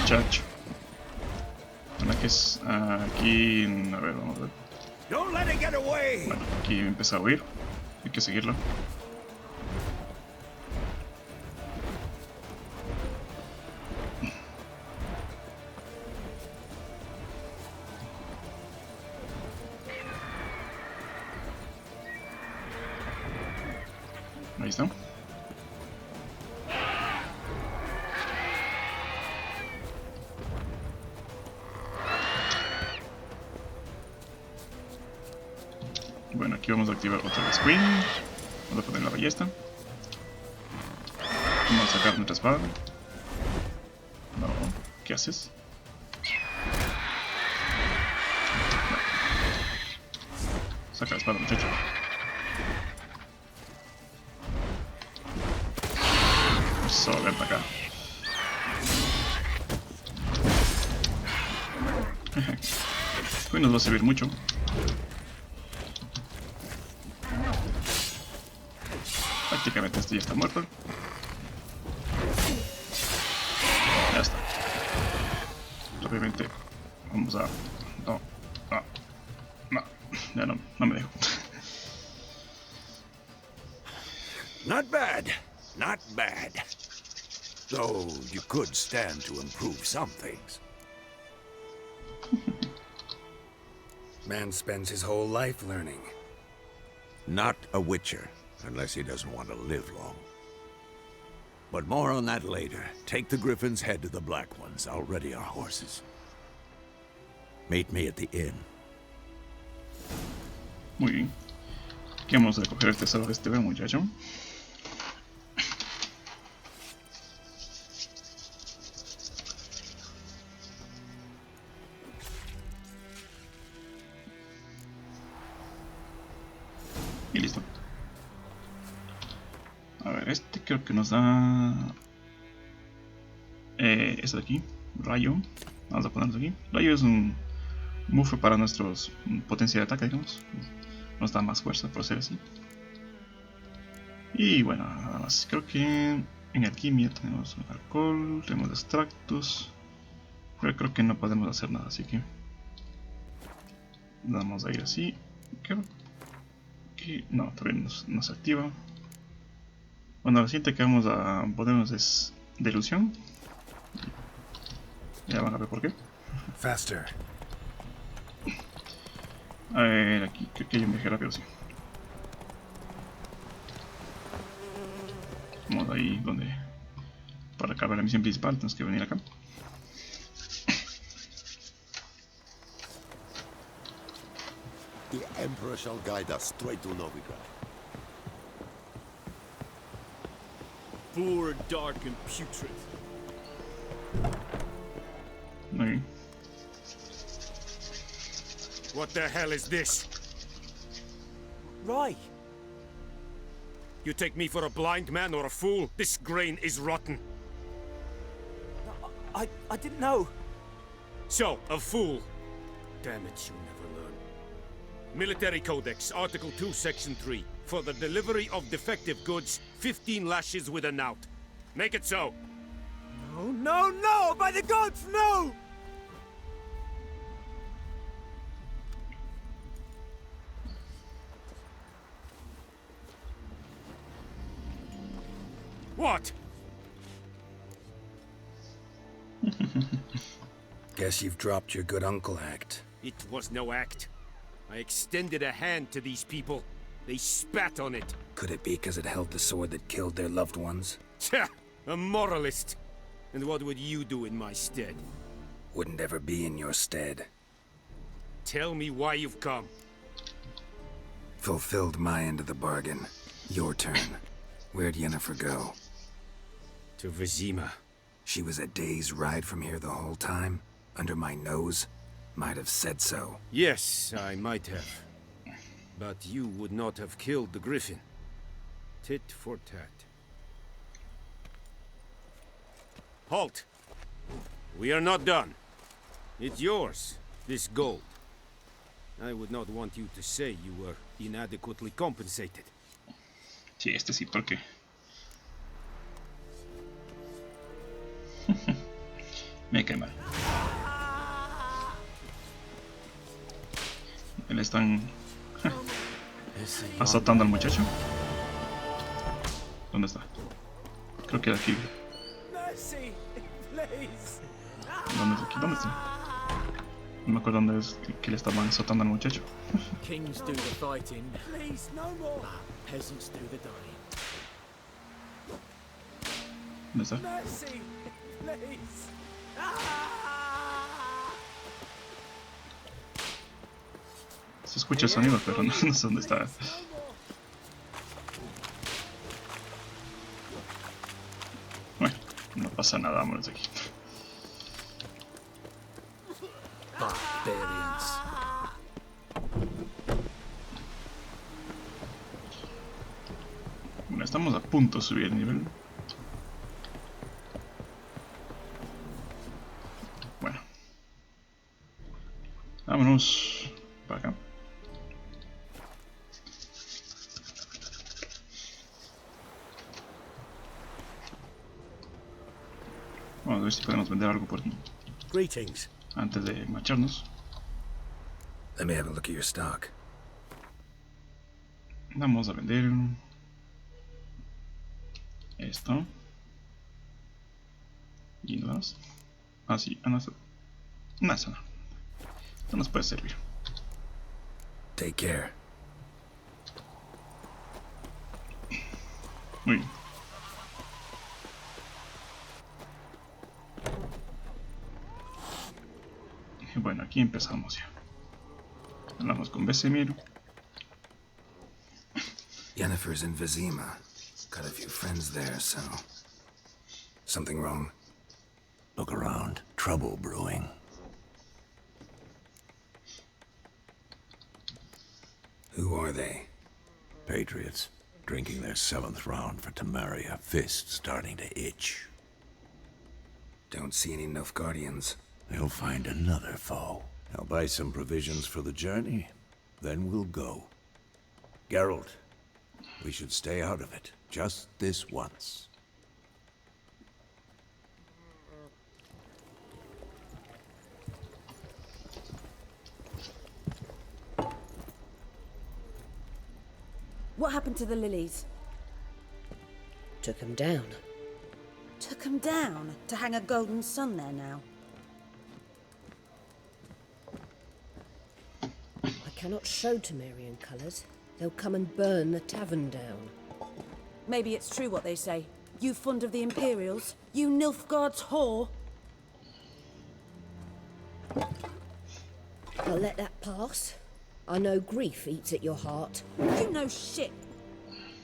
Muchacho. Bueno, que es aquí... A ver, vamos a ver. Don't let it get away! Bueno, aquí empieza a huir. Hay que seguirlo. Ahí está. Bueno, aquí vamos a activar otra vez Queen. Vamos a poner la ballesta. Vamos a sacar nuestra espada. No, ¿qué haces? No. Saca la espada, muchacho. Eso, ven para acá. Hoy nos va a servir mucho. Prácticamente este ya está muerto. Ya está. Obviamente vamos a... No, ya no me dejo. Not bad. Not bad. Though you could stand to improve some things. Man spends his whole life learning. Not a witcher, unless he doesn't want to live long. But more on that later. Take the griffin's head to the black ones. I'll ready our horses. Meet me at the inn. Muy bien. Aquí vamos a recoger el tesoro de este buen muchacho. Y listo. A ver, este creo que nos da... este de aquí, rayo. Vamos a ponerlo aquí. Rayo es un buff para nuestros potencia de ataque, digamos. Nos da más fuerza por ser así. Y bueno, nada más. Creo que en alquimia tenemos alcohol, tenemos extractos. Pero creo que no podemos hacer nada, así que vamos a ir así. Creo que no, todavía no se activa. Bueno, lo siguiente que vamos a ponernos es de ilusión. Ya van a ver por qué. Faster. A ver, aquí creo que hay un viaje rápido, sí. Vamos ahí donde... Para acabar la misión principal tenemos que venir acá. The Emperor shall guide us straight to Novigrad. Poor, dark, and putrid. Muy bien. What the hell is this? Right. You take me for a blind man or a fool? This grain is rotten. I didn't know. So, a fool. Damn it, you never learn. Military Codex, Article 2, Section 3. For the delivery of defective goods, 15 lashes with a knout. Make it so. No, no, no! By the gods, no! What? Guess you've dropped your good uncle act. It was no act. I extended a hand to these people. They spat on it. Could it be because it held the sword that killed their loved ones? Tja, a moralist. And what would you do in my stead? Wouldn't ever be in your stead. Tell me why you've come. Fulfilled my end of the bargain. Your turn. Where'd Yennefer go? To Vizima. She was a day's ride from here the whole time? Under my nose? Might have said so. Yes, I might have. But you would not have killed the griffin. Tit for tat. Halt! We are not done. It's yours, this gold. I would not want you to say you were inadequately compensated. Sí, este sí, porque... Me cae mal. Le están azotando al muchacho. ¿Dónde está? Creo que era aquí. ¿Dónde está? ¿Dónde está? No me acuerdo dónde es que le estaban azotando al muchacho. Kings do the fighting. Please, no more. Peasants do the dying. ¿Dónde está? Mercy, please. Se escucha el sonido, pero no sé dónde está. Bueno, no pasa nada, vámonos de aquí. Barbarians. Bueno, estamos a punto de subir el nivel. Bueno. Vámonos para acá. Vamos a ver si podemos vender algo por aquí Greetings. antes de marcharnos. Let me have a look at your stock. Vamos a vender esto y lo demás. Ah, sí, no, eso no. Esto nos puede servir. Take care. Muy bien. Bueno, aquí empezamos ya. Hablamos con Vesemir. Yennefer's in Vizima. Got a few friends there, so... Something wrong? Look around. Trouble brewing. Who are they? Patriots. Drinking their 7th round for Temeria, fist starting to itch. Don't see any Nilfgaardians. They'll find another foe. I'll buy some provisions for the journey, then we'll go. Geralt, we should stay out of it, just this once. What happened to the lilies? Took him down. Took them down to hang a golden sun there now. I cannot show Temerian colours. They'll come and burn the tavern down. Maybe it's true what they say. You fond of the Imperials? You Nilfgaard's whore? I'll let that pass. I know grief eats at your heart. You know shit.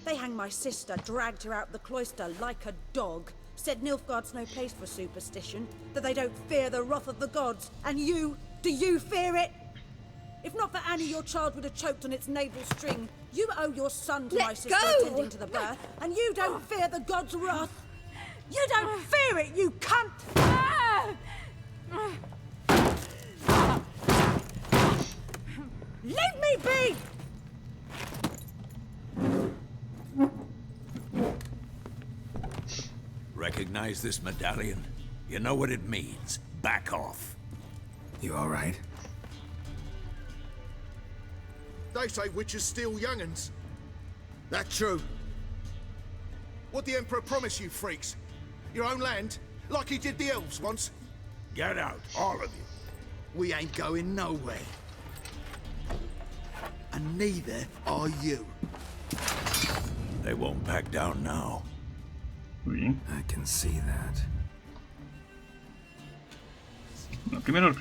They hanged my sister, dragged her out the cloister like a dog. Said Nilfgaard's no place for superstition, that they don't fear the wrath of the gods. And you, do you fear it? If not for Annie, your child would have choked on its navel string. You owe your son to my sister attending to the birth, and you don't fear the gods' wrath. You don't fear it, you cunt! Leave me be! Recognize this medallion? You know what it means. Back off. You all right? They say witches steal young'uns. That true? What the Emperor promise you, freaks? Your own land? Like he did the elves once? Get out, all of you. We ain't going nowhere. And neither are you. They won't back down now. Muy bien. I can see that. Lo primero.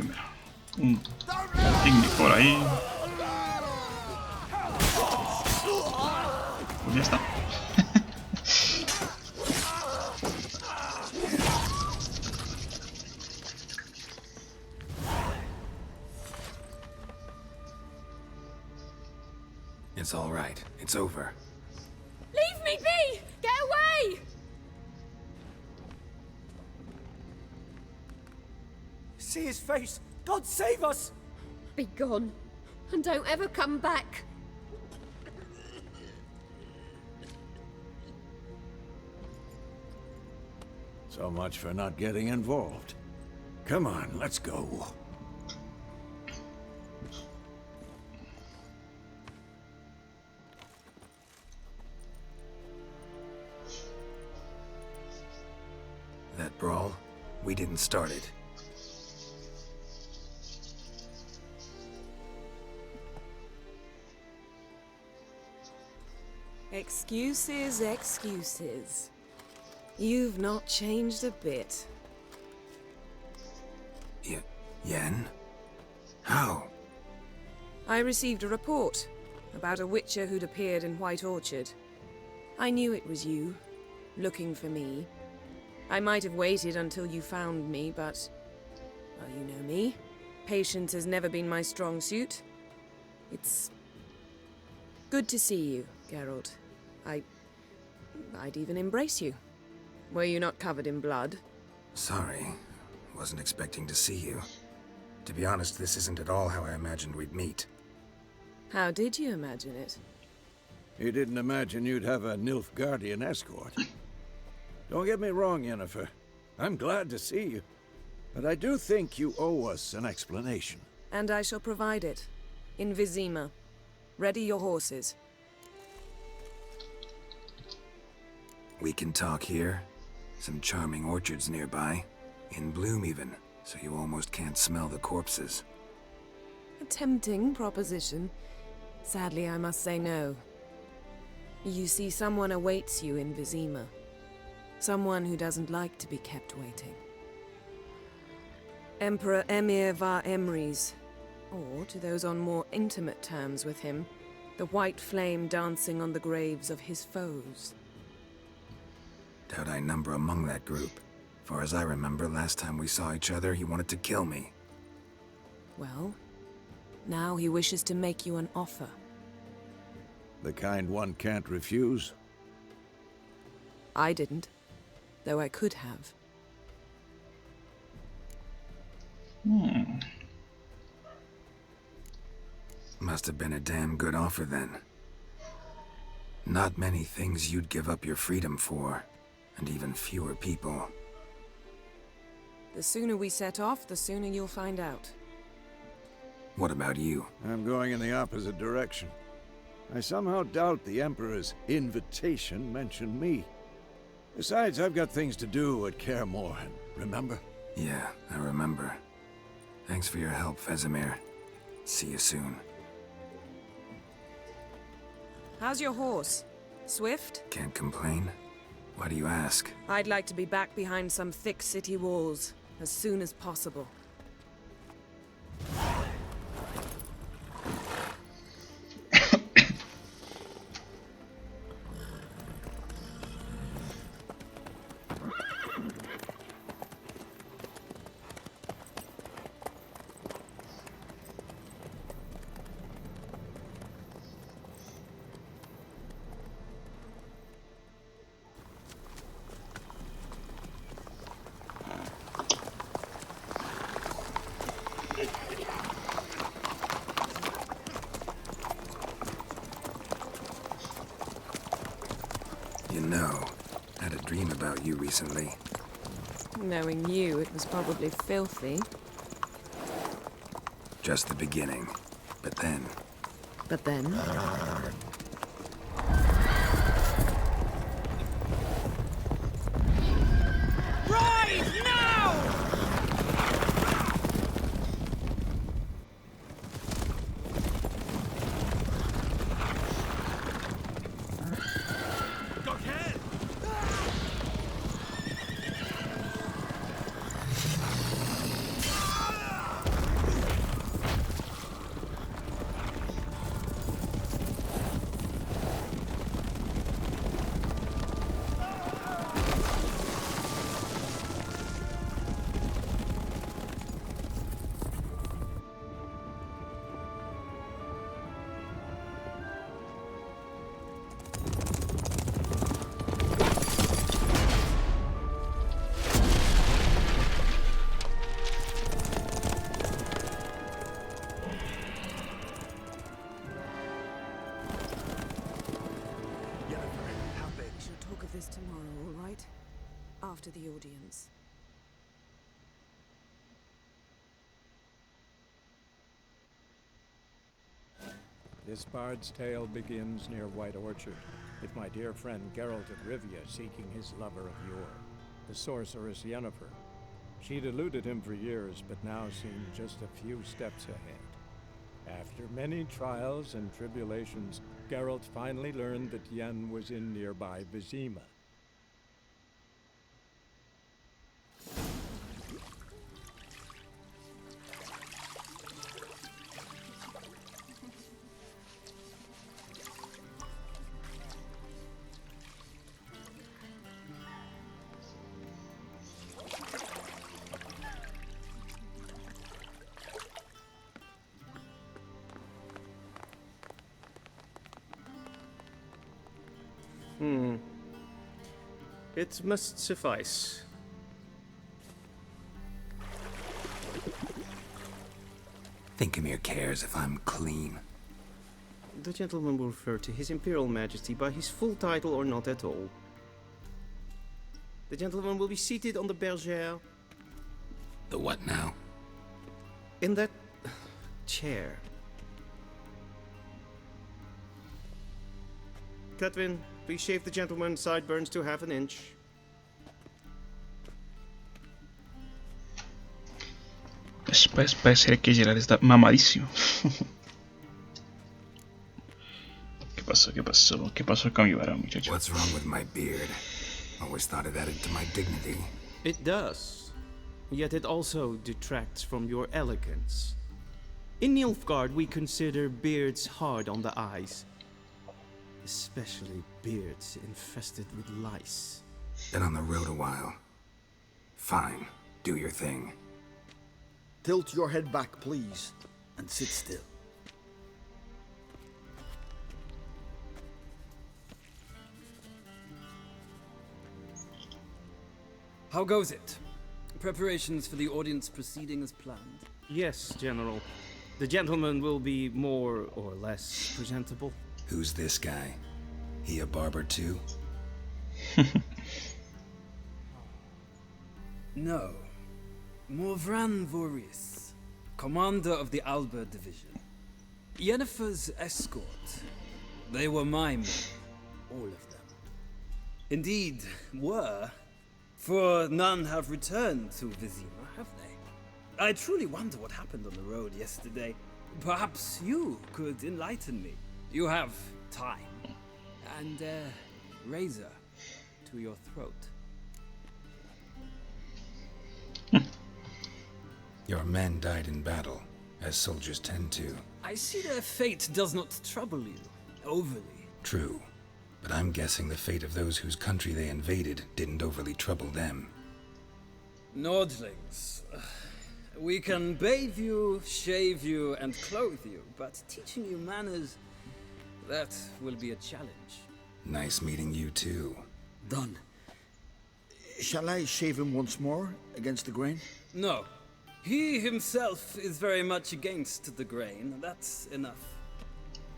Un picnic por ahí. Pues ya está. It's all right. It's over. Leave me be! Get away! See his face! God save us! Be gone, and don't ever come back. So much for not getting involved. Come on, let's go. That brawl, we didn't start it. Excuses, excuses. You've not changed a bit. Yen? How? I received a report about a witcher who'd appeared in White Orchard. I knew it was you, looking for me. I might have waited until you found me, but... well, you know me. Patience has never been my strong suit. It's... good to see you, Geralt. I'd even embrace you. Were you not covered in blood? Sorry. Wasn't expecting to see you. To be honest, this isn't at all how I imagined we'd meet. How did you imagine it? You didn't imagine you'd have a Nilfgaardian escort. Don't get me wrong, Yennefer. I'm glad to see you. But I do think you owe us an explanation. And I shall provide it. In Vizima. Ready your horses. We can talk here. Some charming orchards nearby. In bloom even, so you almost can't smell the corpses. A tempting proposition. Sadly, I must say no. You see, someone awaits you in Vizima. Someone who doesn't like to be kept waiting. Emperor Emir var Emrys, or to those on more intimate terms with him, the white flame dancing on the graves of his foes. Doubt I number among that group. Far as I remember, last time we saw each other, he wanted to kill me. Well, now he wishes to make you an offer. The kind one can't refuse? I didn't, though I could have. Must have been a damn good offer then. Not many things you'd give up your freedom for, and even fewer people. The sooner we set off, the sooner you'll find out. What about you? I'm going in the opposite direction. I somehow doubt the Emperor's invitation mentioned me. Besides, I've got things to do at Kaer Morhen, remember? Yeah, I remember. Thanks for your help, Vesemir. See you soon. How's your horse? Swift? Can't complain. Why do you ask? I'd like to be back behind some thick city walls as soon as possible. You know, I had a dream about you recently. Knowing you, it was probably filthy. Just the beginning. But then... But then? Rise now! Tomorrow, all right? After the audience. This bard's tale begins near White Orchard, with my dear friend Geralt of Rivia seeking his lover of yore, the sorceress Yennefer. She'd eluded him for years, but now seemed just a few steps ahead. After many trials and tribulations, Geralt finally learned that Yen was in nearby Vizima. It must suffice. Thinkemere cares if I'm clean. The gentleman will refer to His Imperial Majesty by his full title or not at all. The gentleman will be seated on the bergère. The what now? In that chair. Catwin, please shave the gentleman's sideburns to half an inch. Pues parece que Gerard está mamadísimo. ¿Qué pasó? ¿Qué pasó? ¿Qué pasó con mi varón, muchacho? What's wrong with my beard? Always thought it added to my dignity. It does. Yet it also detracts from your elegance. In Nilfgaard, we consider beards hard on the eyes. Especially beards infested with lice. Been on the road a while. Fine, do your thing. Tilt your head back, please, and sit still. How goes it? Preparations for the audience proceeding as planned? Yes, General. The gentleman will be more or less presentable. Who's this guy? He a barber too? No. Morvran Voris, commander of the Alba division. Yennefer's escort. They were my men, all of them. Indeed, were, for none have returned to Vizima, have they? I truly wonder what happened on the road yesterday. Perhaps you could enlighten me. You have time. And a razor to your throat. Your men died in battle, as soldiers tend to. I see their fate does not trouble you, overly. True, but I'm guessing the fate of those whose country they invaded didn't overly trouble them. Nordlings. We can bathe you, shave you, and clothe you, but teaching you manners, that will be a challenge. Nice meeting you too. Done. Shall I shave him once more, against the grain? No. He himself is very much against the grain. That's enough.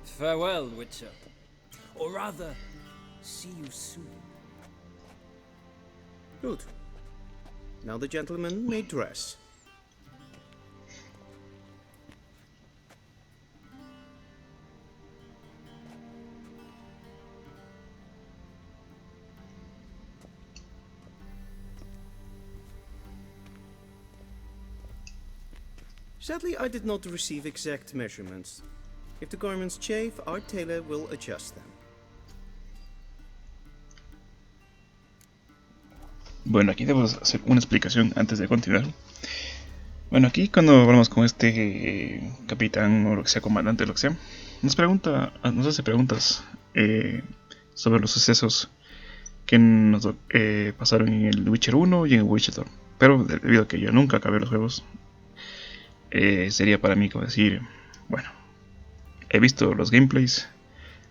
Farewell, Witcher. Or rather, see you soon. Good. Now the gentleman may dress. Sadly, I did not receive exact measurements. If the garments chafe, our tailor will adjust them. Bueno, aquí debo hacer una explicación antes de continuar. Bueno, aquí cuando hablamos con este capitán o lo que sea, comandante, lo que sea, nos hace preguntas sobre los sucesos que nos pasaron en el Witcher 1 y en el Witcher 2. Pero debido a que yo nunca acabé los juegos, sería para mí como decir, bueno, he visto los gameplays,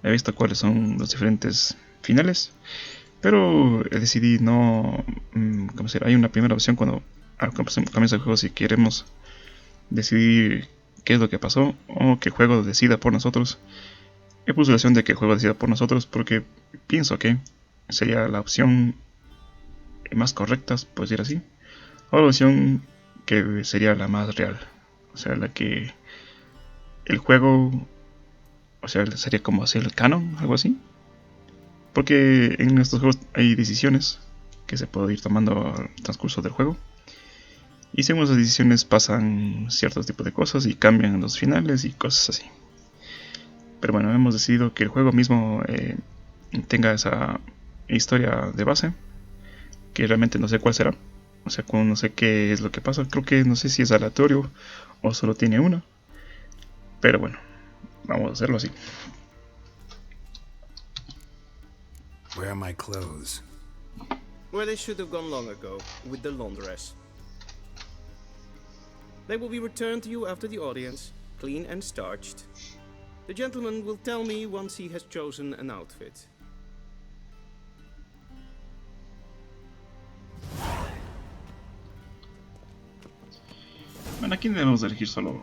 he visto cuáles son los diferentes finales, pero decidí no, como decir, hay una primera opción cuando comienza el juego, si queremos decidir qué es lo que pasó o que el juego decida por nosotros. He puesto la opción de que el juego decida por nosotros porque pienso que sería la opción más correcta, por decir así, o la opción que sería la más real. O sea, la que el juego, o sea, sería como hacer el canon, algo así. Porque en estos juegos hay decisiones que se pueden ir tomando al transcurso del juego. Y según esas decisiones pasan ciertos tipos de cosas y cambian los finales y cosas así. Pero bueno, hemos decidido que el juego mismo tenga esa historia de base, que realmente no sé cuál será. O sea, no sé qué es lo que pasa. Creo que no sé si es aleatorio o solo tiene una. Pero bueno, vamos a hacerlo así. Where are my clothes? Where they should have gone long ago, with the laundress. They will be returned to you after the audience, clean and starched. The gentleman will tell me once he has chosen an outfit. Bueno, aquí debemos elegir solo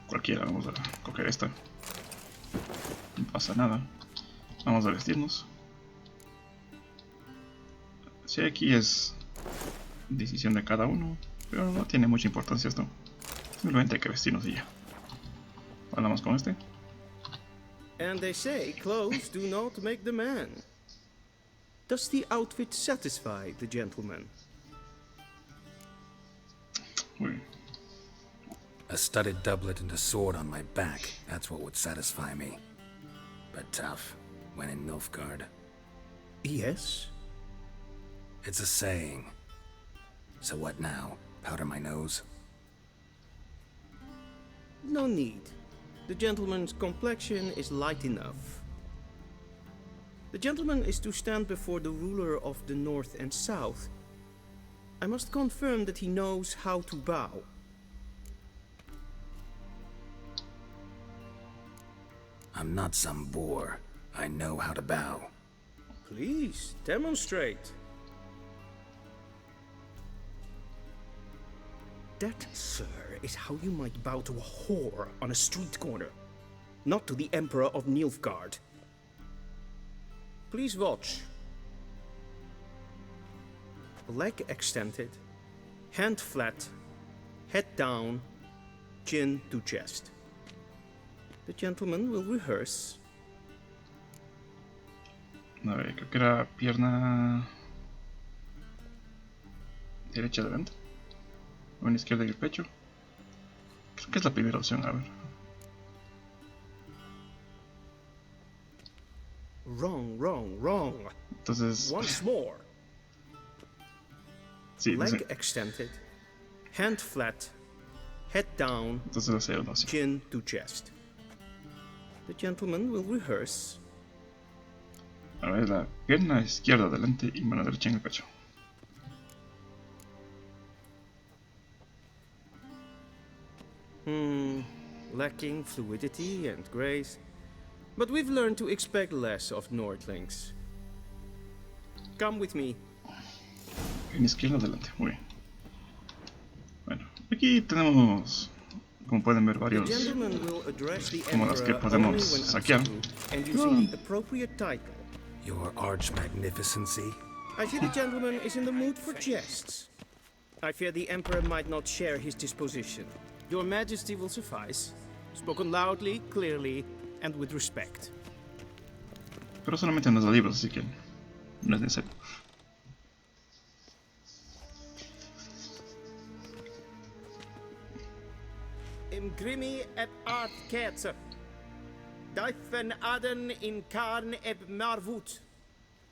cualquiera. Vamos a coger esta. No pasa nada. Vamos a vestirnos. Sí, aquí es decisión de cada uno, pero no tiene mucha importancia esto. Simplemente hay que vestirnos y ya. Hablamos con este. And they say clothes do not make the man. Does the outfit satisfy the gentleman? Uy. A studded doublet and a sword on my back, that's what would satisfy me. But tough, when in Nilfgaard. Yes? It's a saying. So what now? Powder my nose? No need. The gentleman's complexion is light enough. The gentleman is to stand before the ruler of the North and South. I must confirm that he knows how to bow. I'm not some boor. I know how to bow. Please, demonstrate. That, sir, is how you might bow to a whore on a street corner, not to the Emperor of Nilfgaard. Please watch. Leg extended, hand flat, head down, chin to chest. The gentleman will rehearse. A ver, creo que era pierna derecha adelante, o en izquierda en el pecho. Creo que es la primera opción, a ver. Wrong. Entonces, Once more. sí, Leg extended, hand flat, head down, entonces la segunda opción. chin to chest. The gentleman will rehearse. A ver, la pierna izquierda adelante y mano derecha en el pecho. Lacking fluidity and grace, but we've learned to expect less of Nordlings. Come with me. Pierna izquierda adelante, muy bien. Bueno, aquí tenemos, como pueden ver, varios, como las que podemos saquear. And you see the appropriate title. Your arch magnificency. I see the gentleman is in the mood for jests. I fear the Emperor might not share his disposition. Your Majesty will suffice. Spoken loudly, clearly, and with respect. Pero solamente en los libros, así que no es necesario. Imgrimi et art ketzer. Daifen aden in karn eb marvut.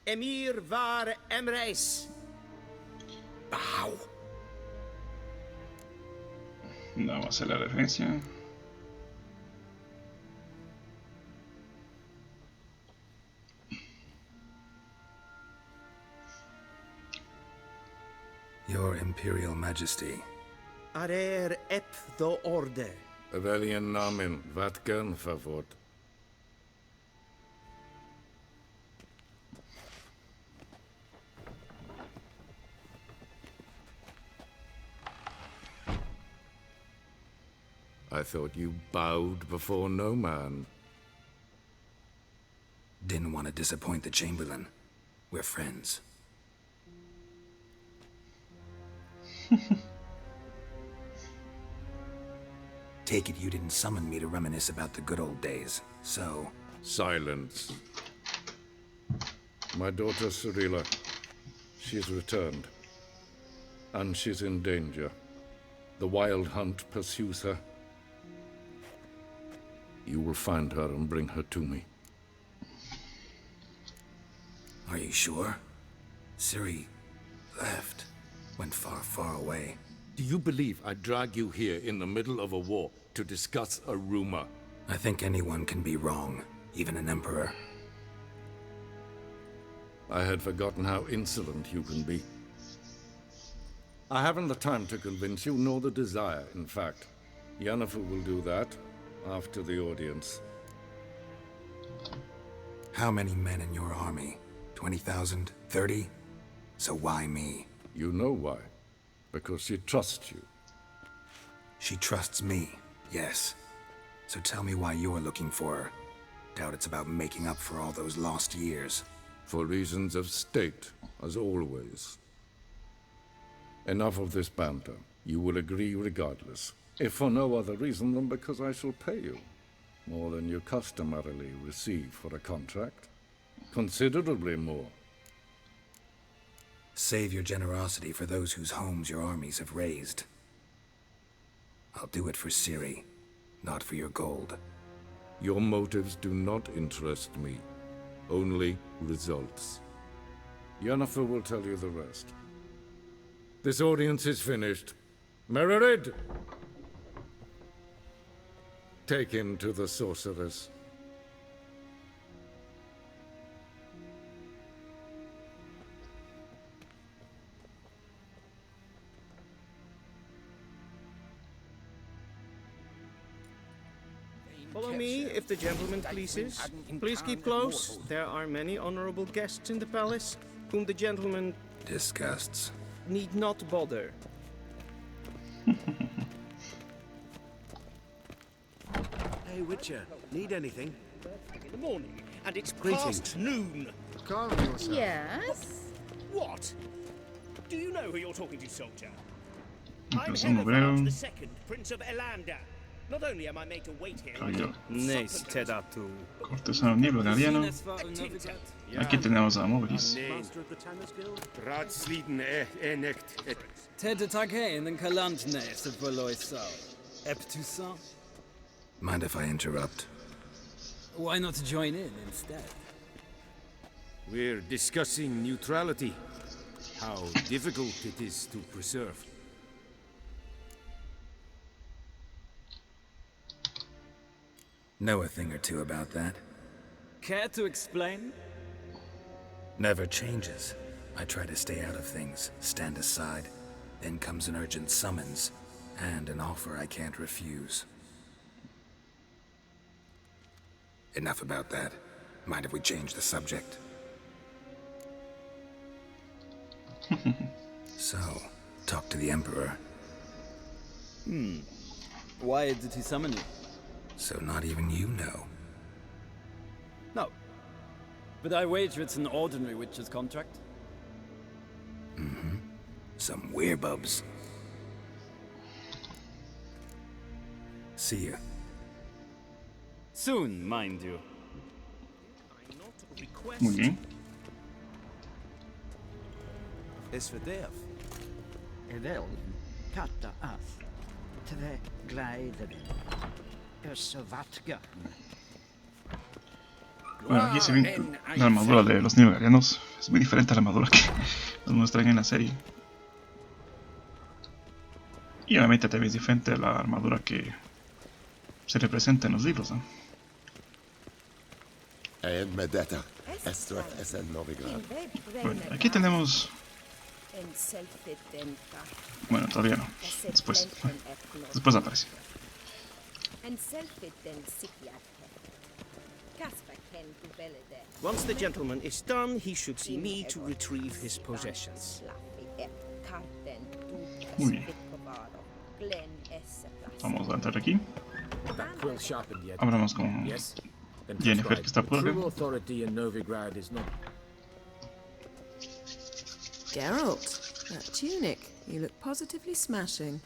Emir var emreis. Bow. No, vamos a hacer la referencia. Your Imperial Majesty. Arer ep the orde. Welchen Namen, wat gern favort? I thought you bowed before no man. Didn't want to disappoint the Chamberlain. We're friends. Take it you didn't summon me to reminisce about the good old days, so... Silence. My daughter Cyrilla, she's returned. And she's in danger. The Wild Hunt pursues her. You will find her and bring her to me. Are you sure? Ciri left. Went far, far away. Do you believe I'd drag you here in the middle of a war to discuss a rumor? I think anyone can be wrong, even an emperor. I had forgotten how insolent you can be. I haven't the time to convince you, nor the desire, in fact. Yennefer will do that after the audience. How many men in your army? 20,000? 30? So why me? You know why. Because she trusts you. She trusts me, yes. So tell me why you're looking for her. Doubt it's about making up for all those lost years. For reasons of state, as always. Enough of this banter. You will agree regardless. If for no other reason than because I shall pay you. More than you customarily receive for a contract. Considerably more. Save your generosity for those whose homes your armies have razed. I'll do it for Ciri, not for your gold. Your motives do not interest me. Only results. Yennefer will tell you the rest. This audience is finished. Mererid! Take him to the sorceress. Follow me, if the gentleman pleases. Please keep close. There are many honorable guests in the palace, whom the gentleman... Disgusts. ...need not bother. Hey, Witcher, need anything? In the morning, and it's Greetings. past noon. Calm yourself. Yes? What? Do you know who you're talking to, soldier? Entonces, I'm no Yennefer veo. the Second, Prince of Elander. Not only am I made to wait here, Caballero. Cortesano Cortesano nieblo guardiano. Aquí tenemos a Mobilis. Ted Taghain and Kalantnes of Valoisal. Eptusan? Mind if I interrupt? Why not join in instead? We're discussing neutrality. How difficult it is to preserve. Know a thing or two about that. Care to explain? Never changes. I try to stay out of things, stand aside. Then comes an urgent summons, and an offer I can't refuse. Enough about that. Mind if we change the subject? So, talk to the Emperor. Why did he summon you? So not even you know. No. But I wager it's an ordinary witcher's contract. Mm-hmm. Some werebubs. See ya. Soon, mind you. Muy bien. It's for death. Evel, katta ath, tve gleider, ösavatka. Bueno, aquí se ven la armadura de los nilfgaardianos. Es muy diferente a la armadura que nos muestran en la serie. Y obviamente también es diferente a la armadura que se representa en los libros, ¿no? Bueno, aquí tenemos... Bueno, todavía no. Después. Después aparece. Once the gentleman is done, he should see me to retrieve his possessions. Muy bien. Vamos a entrar aquí. Hablamos con Yennefer, que está por acá. Geralt, that tunic. You look positively smashing.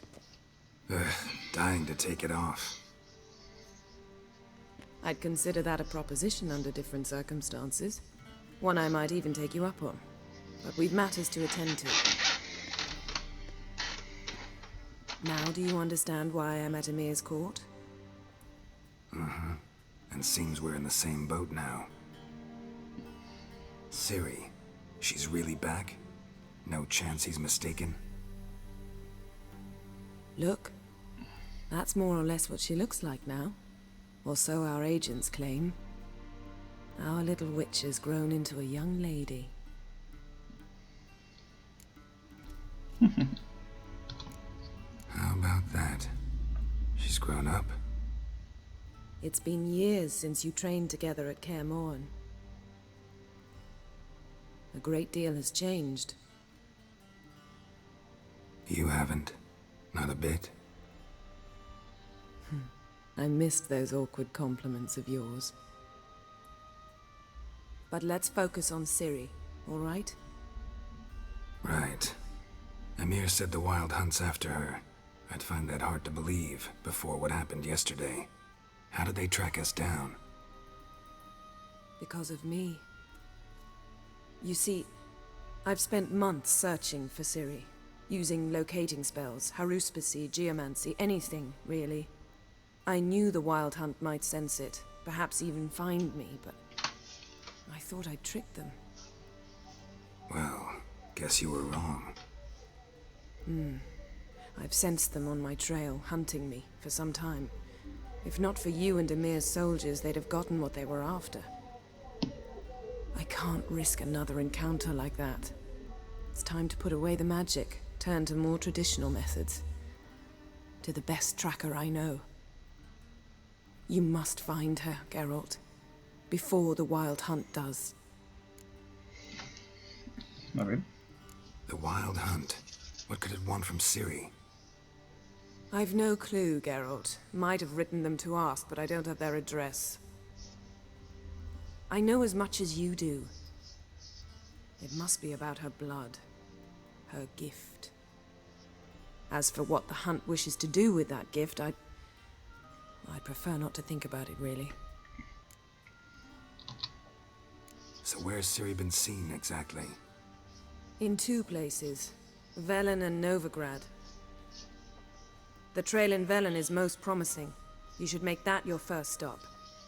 Dying to take it off. I'd consider that a proposition under different circumstances. One I might even take you up on. But we've matters to attend to. Now do you understand why I'm at Emir's court? Mm-hmm. And seems we're in the same boat now. Ciri, she's really back? No chance he's mistaken? Look, that's more or less what she looks like now. Or so our agents claim. Our little witch has grown into a young lady. How about that? She's grown up? It's been years since you trained together at Kaer Morhen. A great deal has changed. You haven't. Not a bit. I missed those awkward compliments of yours. But let's focus on Ciri, all right? Right. Emir said the Wild Hunt's after her. I'd find that hard to believe before what happened yesterday. How did they track us down? Because of me. You see, I've spent months searching for Ciri, using locating spells, haruspicy, geomancy, anything, really. I knew the Wild Hunt might sense it, perhaps even find me, but I thought I'd tricked them. Well, guess you were wrong. I've sensed them on my trail, hunting me, for some time. If not for you and Emir's soldiers, they'd have gotten what they were after. I can't risk another encounter like that. It's time to put away the magic, turn to more traditional methods. To the best tracker I know. You must find her, Geralt. Before the Wild Hunt does. A ver. The Wild Hunt? What could it want from Ciri? I've no clue, Geralt. Might have written them to ask, but I don't have their address. I know as much as you do. It must be about her blood. Her gift. As for what the hunt wishes to do with that gift, I'd prefer not to think about it, really. So where's Ciri been seen, exactly? In 2 places. Velen and Novigrad. The trail in Velen is most promising. You should make that your first stop.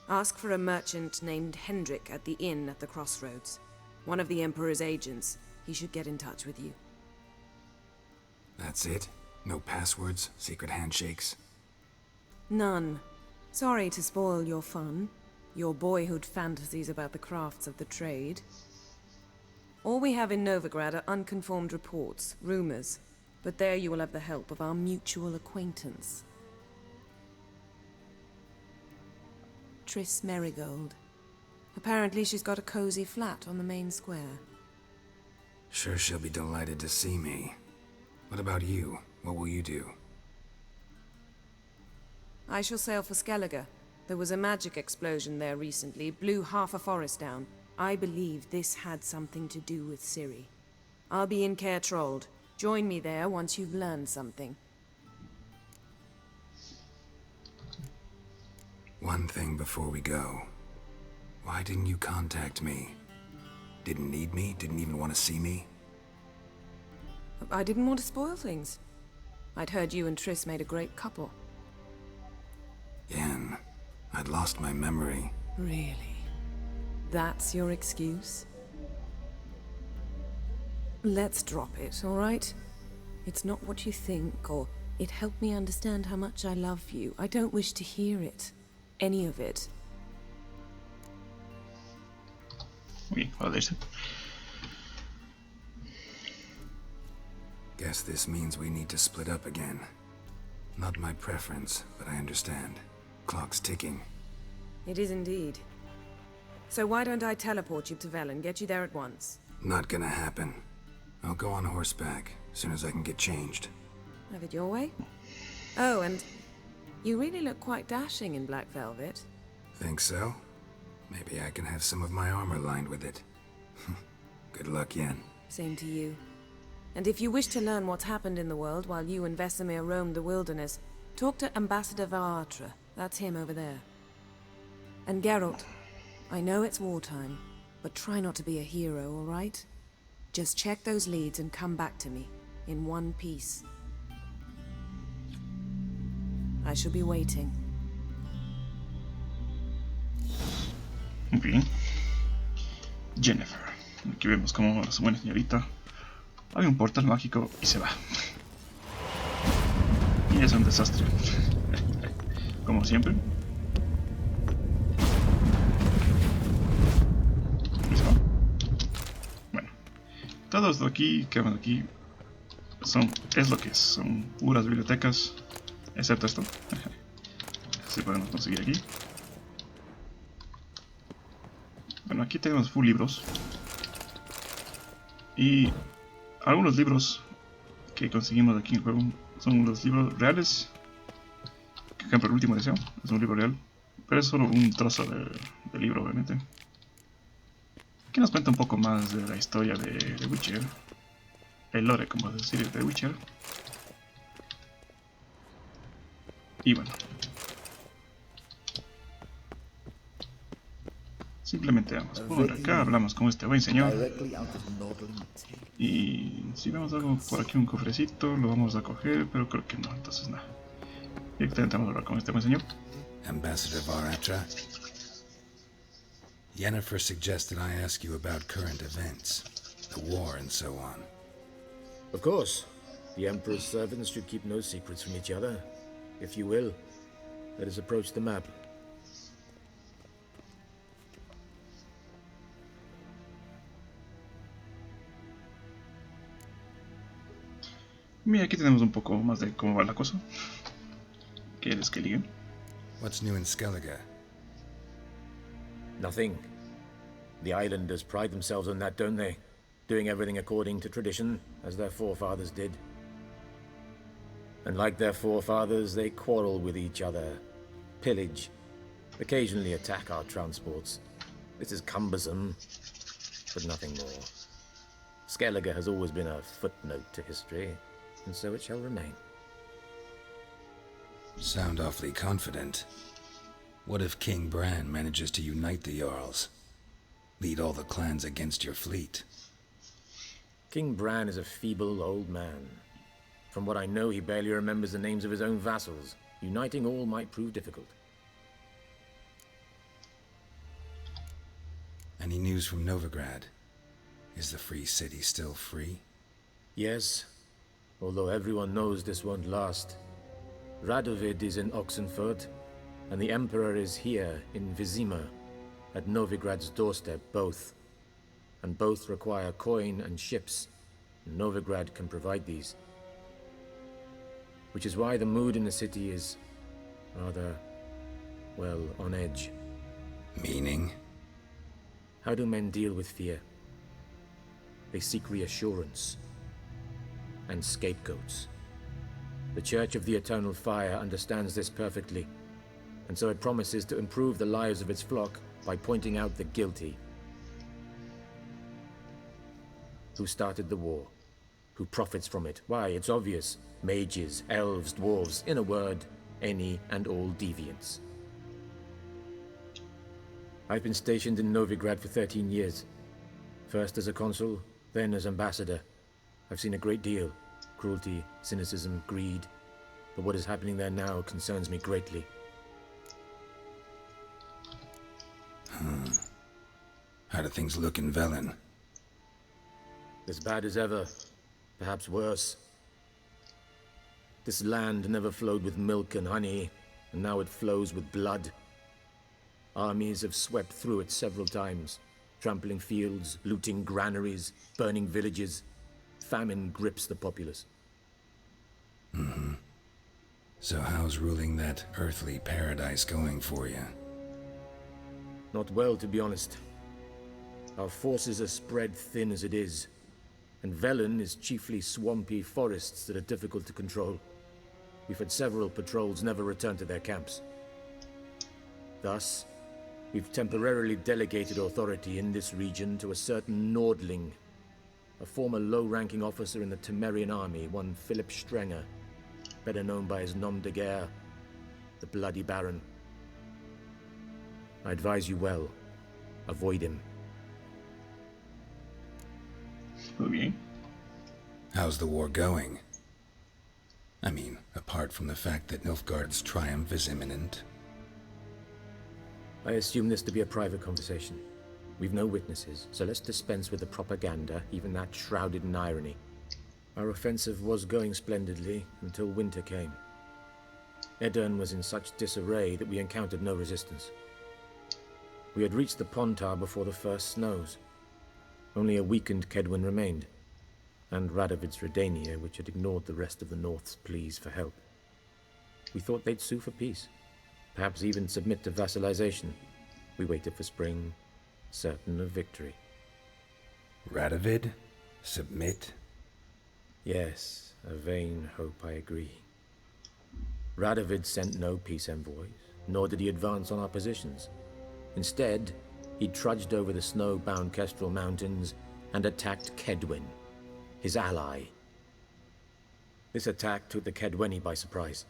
Ask for a merchant named Hendrik at the inn at the crossroads. One of the Emperor's agents. He should get in touch with you. That's it? No passwords, secret handshakes? None. Sorry to spoil your fun. Your boyhood fantasies about the crafts of the trade. All we have in Novigrad are unconfirmed reports, rumors. But there you will have the help of our mutual acquaintance. Triss Merigold. Apparently she's got a cozy flat on the main square. Sure she'll be delighted to see me. What about you? What will you do? I shall sail for Skellige. There was a magic explosion there recently, blew half a forest down. I believe this had something to do with Ciri. I'll be in Caer Trold. Join me there once you've learned something. One thing before we go. Why didn't you contact me? Didn't need me? Didn't even want to see me? I didn't want to spoil things. I'd heard you and Triss made a great couple. Yen, I'd lost my memory. Really? That's your excuse? Let's drop it, all right? It's not what you think, or it helped me understand how much I love you. I don't wish to hear it. Any of it. Uy, joderse. Guess this means we need to split up again. Not my preference, but I understand. Clock's ticking. It is indeed. So why don't I teleport you to Velen, get you there at once? Not gonna happen. I'll go on horseback, as soon as I can get changed. Have it your way? Oh, and you really look quite dashing in black velvet. Think so? Maybe I can have some of my armor lined with it. Good luck, Yen. Same to you. And if you wish to learn what's happened in the world while you and Vesemir roamed the wilderness, talk to Ambassador Varatra. That's him over there. And Geralt, I know it's wartime, but try not to be a hero, all right? Just check those leads and come back to me, in one piece. I shall be waiting. Muy bien. Yennefer. Aquí vemos como la buena señorita abre un portal mágico y se va. Y es un desastre. Como siempre. Y se va. Bueno. Todos de aquí, que van aquí, es lo que es. Son puras bibliotecas. Excepto esto. Así podemos conseguir aquí. Bueno, aquí tenemos full libros. Y algunos libros que conseguimos aquí en el juego son los libros reales. Por ejemplo, el último deseo es un libro real, pero es solo un trozo de libro, obviamente. Aquí nos cuenta un poco más de la historia de Witcher. El lore, como decir, de Witcher. Y bueno. Simplemente vamos por acá, hablamos con este buen señor. Y si vemos algo por aquí, un cofrecito, lo vamos a coger, pero creo que no, entonces nada. Directamente vamos a hablar con este buen señor. Ambassador Varatra. Yennefer suggested I ask you about current events, the war and so on. Of course. The Emperor's servants should keep no secrets from each other. If you will, let us approach the map. Mira, aquí tenemos un poco más de cómo va la cosa. ¿Qué es que ligue? What's new in Skellige? Nothing. The islanders pride themselves on that, don't they? Doing everything according to tradition, as their forefathers did. And like their forefathers, they quarrel with each other, pillage, occasionally attack our transports. This is cumbersome, but nothing more. Skellige has always been a footnote to history, and so it shall remain. Sound awfully confident. What if King Bran manages to unite the Jarls? Lead all the clans against your fleet? King Bran is a feeble old man. From what I know, he barely remembers the names of his own vassals. Uniting all might prove difficult. Any news from Novigrad? Is the free city still free? Yes, although everyone knows this won't last. Radovid is in Oxenfurt, and the Emperor is here in Vizima, at Novigrad's doorstep, both. And both require coin and ships. Novigrad can provide these. Which is why the mood in the city is rather, well, on edge. Meaning? How do men deal with fear? They seek reassurance and scapegoats. The Church of the Eternal Fire understands this perfectly, and so it promises to improve the lives of its flock by pointing out the guilty. Who started the war? Who profits from it? Why, it's obvious. Mages, elves, dwarves, in a word, any and all deviants. I've been stationed in Novigrad for 13 years. First as a consul, then as ambassador. I've seen a great deal. Cruelty, cynicism, greed. But what is happening there now concerns me greatly. How do things look in Velen? As bad as ever. Perhaps worse. This land never flowed with milk and honey, and now it flows with blood. Armies have swept through it several times, trampling fields, looting granaries, burning villages. Famine grips the populace. So how's ruling that earthly paradise going for you? Not well, to be honest. Our forces are spread thin as it is, and Velen is chiefly swampy forests that are difficult to control. We've had several patrols never return to their camps. Thus, we've temporarily delegated authority in this region to a certain Nordling, a former low-ranking officer in the Temerian army, one Philip Strenger, better known by his nom de guerre, the Bloody Baron. I advise you well. Avoid him. Okay. How's the war going? I mean, apart from the fact that Nilfgaard's triumph is imminent. I assume this to be a private conversation. We've no witnesses, so let's dispense with the propaganda, even that shrouded in irony. Our offensive was going splendidly until winter came. Edirn was in such disarray that we encountered no resistance. We had reached the Pontar before the first snows. Only a weakened Kedwin remained, and Radovid's Redania, which had ignored the rest of the North's pleas for help. We thought they'd sue for peace, perhaps even submit to vassalization. We waited for spring, certain of victory. Radovid? Submit? Yes, a vain hope, I agree. Radovid sent no peace envoys, nor did he advance on our positions. Instead, he trudged over the snow-bound Kestrel Mountains and attacked Kedwen, his ally. This attack took the Kedweni by surprise.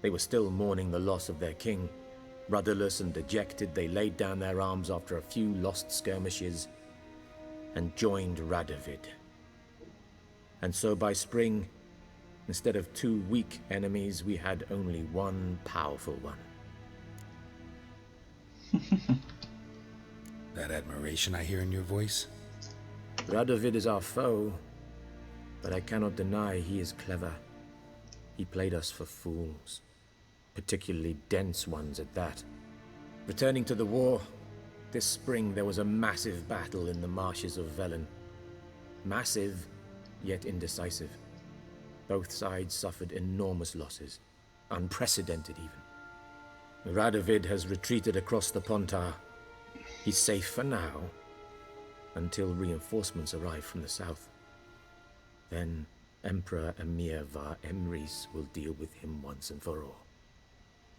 They were still mourning the loss of their king. Rudderless and dejected, they laid down their arms after a few lost skirmishes and joined Radovid. And so by spring, instead of 2 weak enemies, we had only one powerful one. That admiration I hear in your voice? Radovid is our foe, but I cannot deny he is clever. He played us for fools, particularly dense ones at that. Returning to the war, this spring there was a massive battle in the marshes of Velen. Massive, yet indecisive. Both sides suffered enormous losses, unprecedented even. Radovid has retreated across the Pontar. He's safe for now, until reinforcements arrive from the south. Then Emperor Emir var Emrys will deal with him once and for all.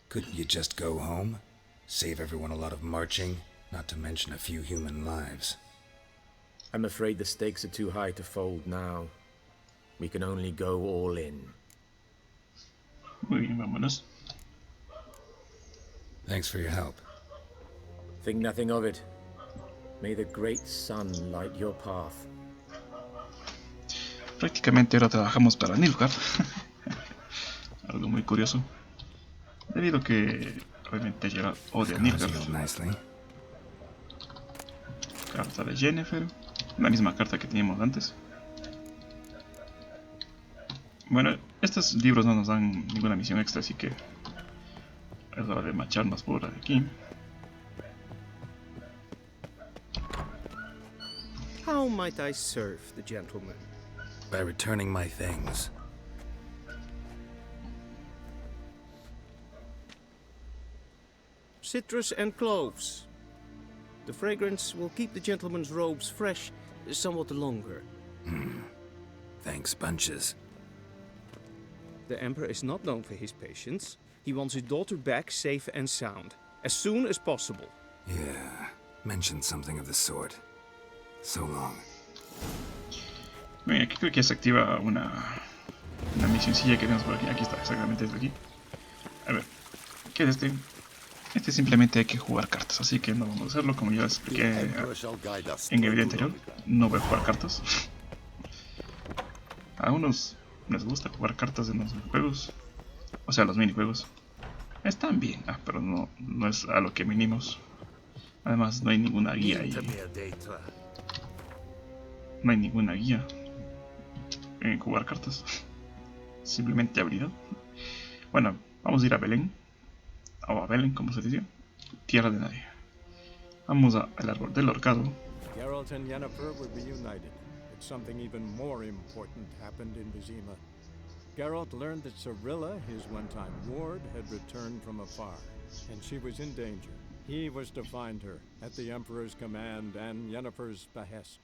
Couldn't you just go home? Save everyone a lot of marching, not to mention a few human lives. I'm afraid the stakes are too high to fold now. We can only go all in. Muy bien, vámonos. Thanks for your help. Think nothing of it. May the great sun light your path. Prácticamente ahora trabajamos para Nilfgaard. Algo muy curioso. Debido a que obviamente Geralt odia a Nilfgaard. Carta de Yennefer. La misma carta que teníamos antes. Bueno, estos libros no nos dan ninguna misión extra, así que es hora de marcharnos por aquí. How might I serve the gentleman? By returning my things. Citrus and cloves. The fragrance will keep the gentleman's robes fresh somewhat longer. Thanks, bunches. The Emperor is not known for his patience. He wants his daughter back safe and sound, as soon as possible. Yeah, mentioned something of the sort. So long. Bien, aquí creo que se activa una misioncilla que tenemos por aquí. Aquí está, exactamente desde aquí. A ver, ¿qué es este? Este simplemente hay que jugar cartas, así que no vamos a hacerlo como ya expliqué en el video anterior. No voy a jugar cartas. A unos les gusta jugar cartas en los juegos, o sea, los minijuegos. Están bien, pero no es a lo que vinimos. Además, no hay ninguna guía ahí. No hay ninguna guía en jugar cartas. Simplemente habilidad. Bueno, vamos a ir a Belén. O a Belén, como se dice. Tierra de nadie. Vamos al árbol del horcado. Geralt and Yennefer were reunited, but something even more important happened in Vizima. Geralt learned that Cirilla, his one-time ward, had returned from afar, and she was in danger. He was to find her, at the Emperor's command and Yennefer's behest.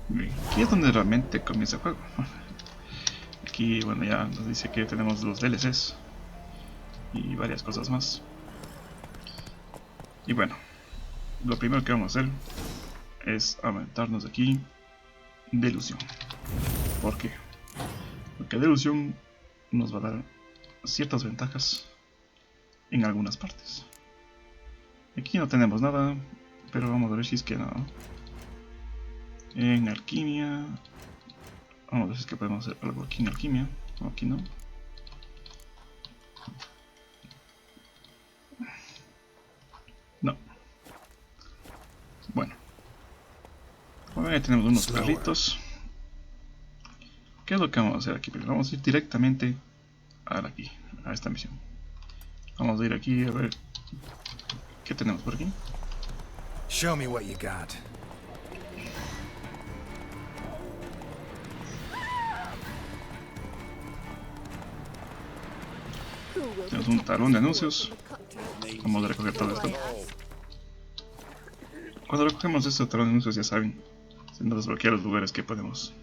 Bien, aquí es donde realmente comienza el juego. Aquí, bueno, ya nos dice que tenemos los DLCs y varias cosas más. Y bueno, lo primero que vamos a hacer es aumentarnos aquí delusión. ¿Por qué? Porque delusión nos va a dar ciertas ventajas en algunas partes. Aquí no tenemos nada, pero vamos a ver si es que no. En alquimia, vamos a ver si es que podemos hacer algo aquí en alquimia. O aquí no. No. Bueno, ya tenemos unos perritos. ¿Qué es lo que vamos a hacer aquí? Primero vamos a ir directamente a aquí, a esta misión. Vamos a ir aquí a ver qué tenemos por aquí. Show me what you got. Tenemos un talón de anuncios. Vamos a recoger todo esto. Cuando recogemos este talón de anuncios, ya saben, se nos desbloquea los lugares que podemos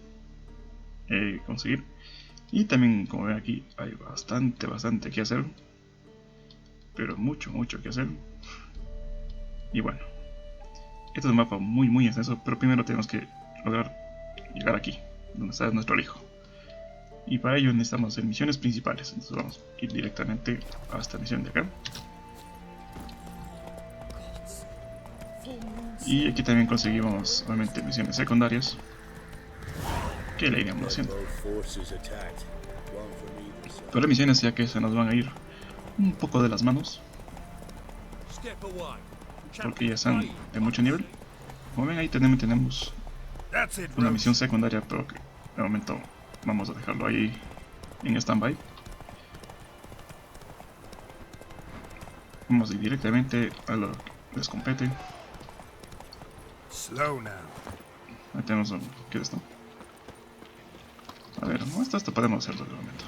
conseguir. Y también, como ven aquí, hay bastante que hacer. Pero mucho que hacer. Y bueno, este es un mapa muy extenso, pero primero tenemos que lograr llegar aquí, donde está nuestro hijo. Y para ello necesitamos hacer misiones principales. Entonces vamos a ir directamente a esta misión de acá. Y aquí también conseguimos obviamente misiones secundarias que le iremos haciendo. Pero las misiones ya que se nos van a ir un poco de las manos, porque ya están de mucho nivel. Como ven, ahí tenemos una misión secundaria, pero que de momento vamos a dejarlo ahí en stand-by. Vamos a ir directamente a lo que les compete. Ahí tenemos ¿qué es esto? A ver, esto podemos hacerlo de momento.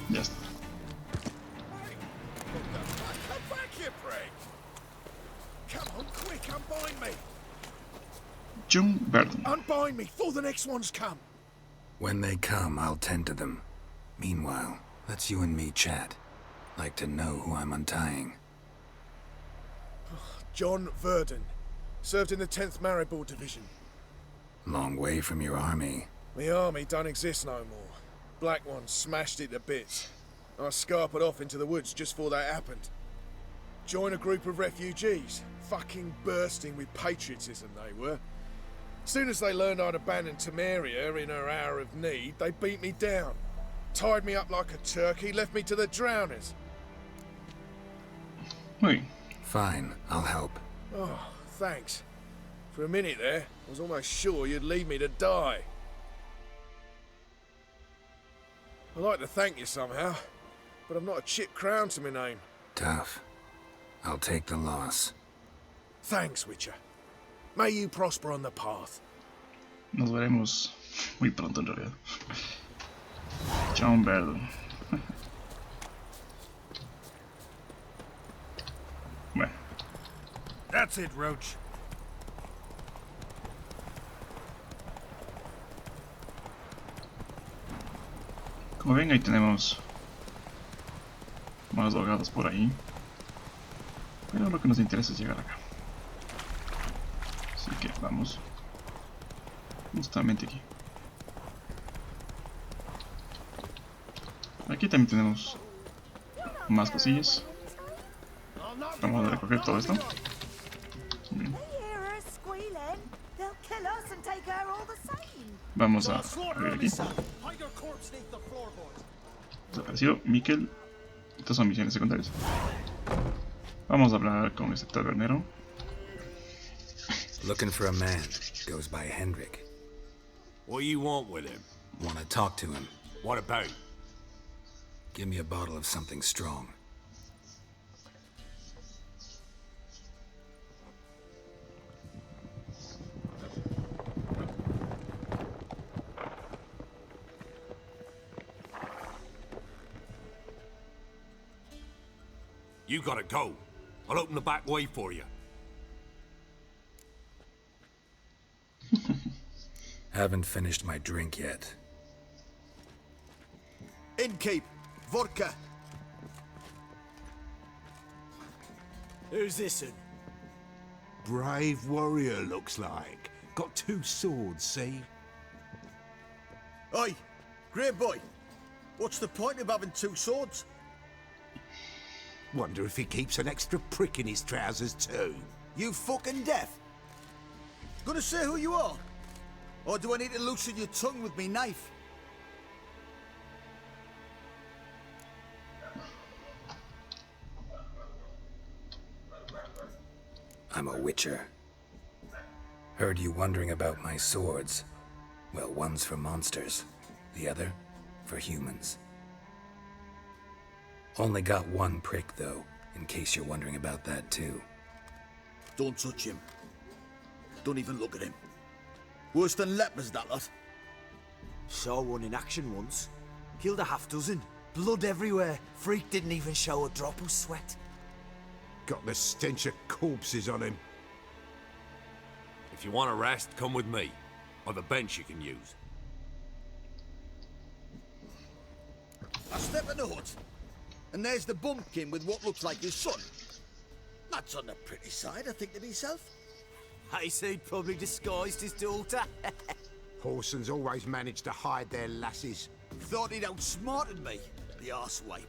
Ya está. John Burton. Unbind me before the next ones come. When they come, I'll tend to them. Meanwhile, let's you and me chat. Like to know who I'm untying. John Verdon. Served in the 10th Maribor Division. Long way from your army. The army don't exist no more. Black Ones smashed it to bits. I scarpered off into the woods just before that happened. Joined a group of refugees. Fucking bursting with patriotism they were. Soon as they learned I'd abandoned Temeria in her hour of need, they beat me down. Tied me up like a turkey, left me to the drowners. Wait. Fine, I'll help. Oh, thanks. For a minute there, I was almost sure you'd leave me to die. I'd like to thank you somehow, but I've not a chip crown to my name. Tough. I'll take the loss. Thanks, Witcher. May you prosper on the path. Nos veremos muy pronto en realidad. John Burton. Bueno. That's it, Roach. Como ven, ahí tenemos más drogados por ahí. Pero lo que nos interesa es llegar acá. Así que vamos. Justamente aquí. Aquí también tenemos más cosillas. Vamos a recoger todo esto. Bien. Vamos a ver aquí. Desapareció Mikkel. Estas son misiones secundarias. Vamos a hablar con este tabernero. Looking for a man. Goes by Hendrik. What do you want with him? Want to talk to him. What about? Give me a bottle of something strong. You gotta go. I'll open the back way for you. Haven't finished my drink yet. Innkeep, vodka. Who's this one? Brave warrior, looks like. Got 2 swords, see? Oi, great boy. What's the point of having 2 swords? Wonder if he keeps an extra prick in his trousers too. You fucking deaf? Gonna say who you are? Or do I need to loosen your tongue with me knife? I'm a witcher. Heard you wondering about my swords. Well, one's for monsters, the other for humans. Only got 1 prick, though, in case you're wondering about that, too. Don't touch him. Don't even look at him. Worse than lepers, that lot. Saw one in action once. Killed a half-dozen. Blood everywhere. Freak didn't even show a drop of sweat. Got the stench of corpses on him. If you want a rest, come with me. I've a bench you can use. I step in the hut, and there's the bumpkin with what looks like his son. That's on the pretty side, I think to myself. I say he'd probably disguised his daughter. Horsons always manage to hide their lasses. Thought he'd outsmarted me, the arsewipe.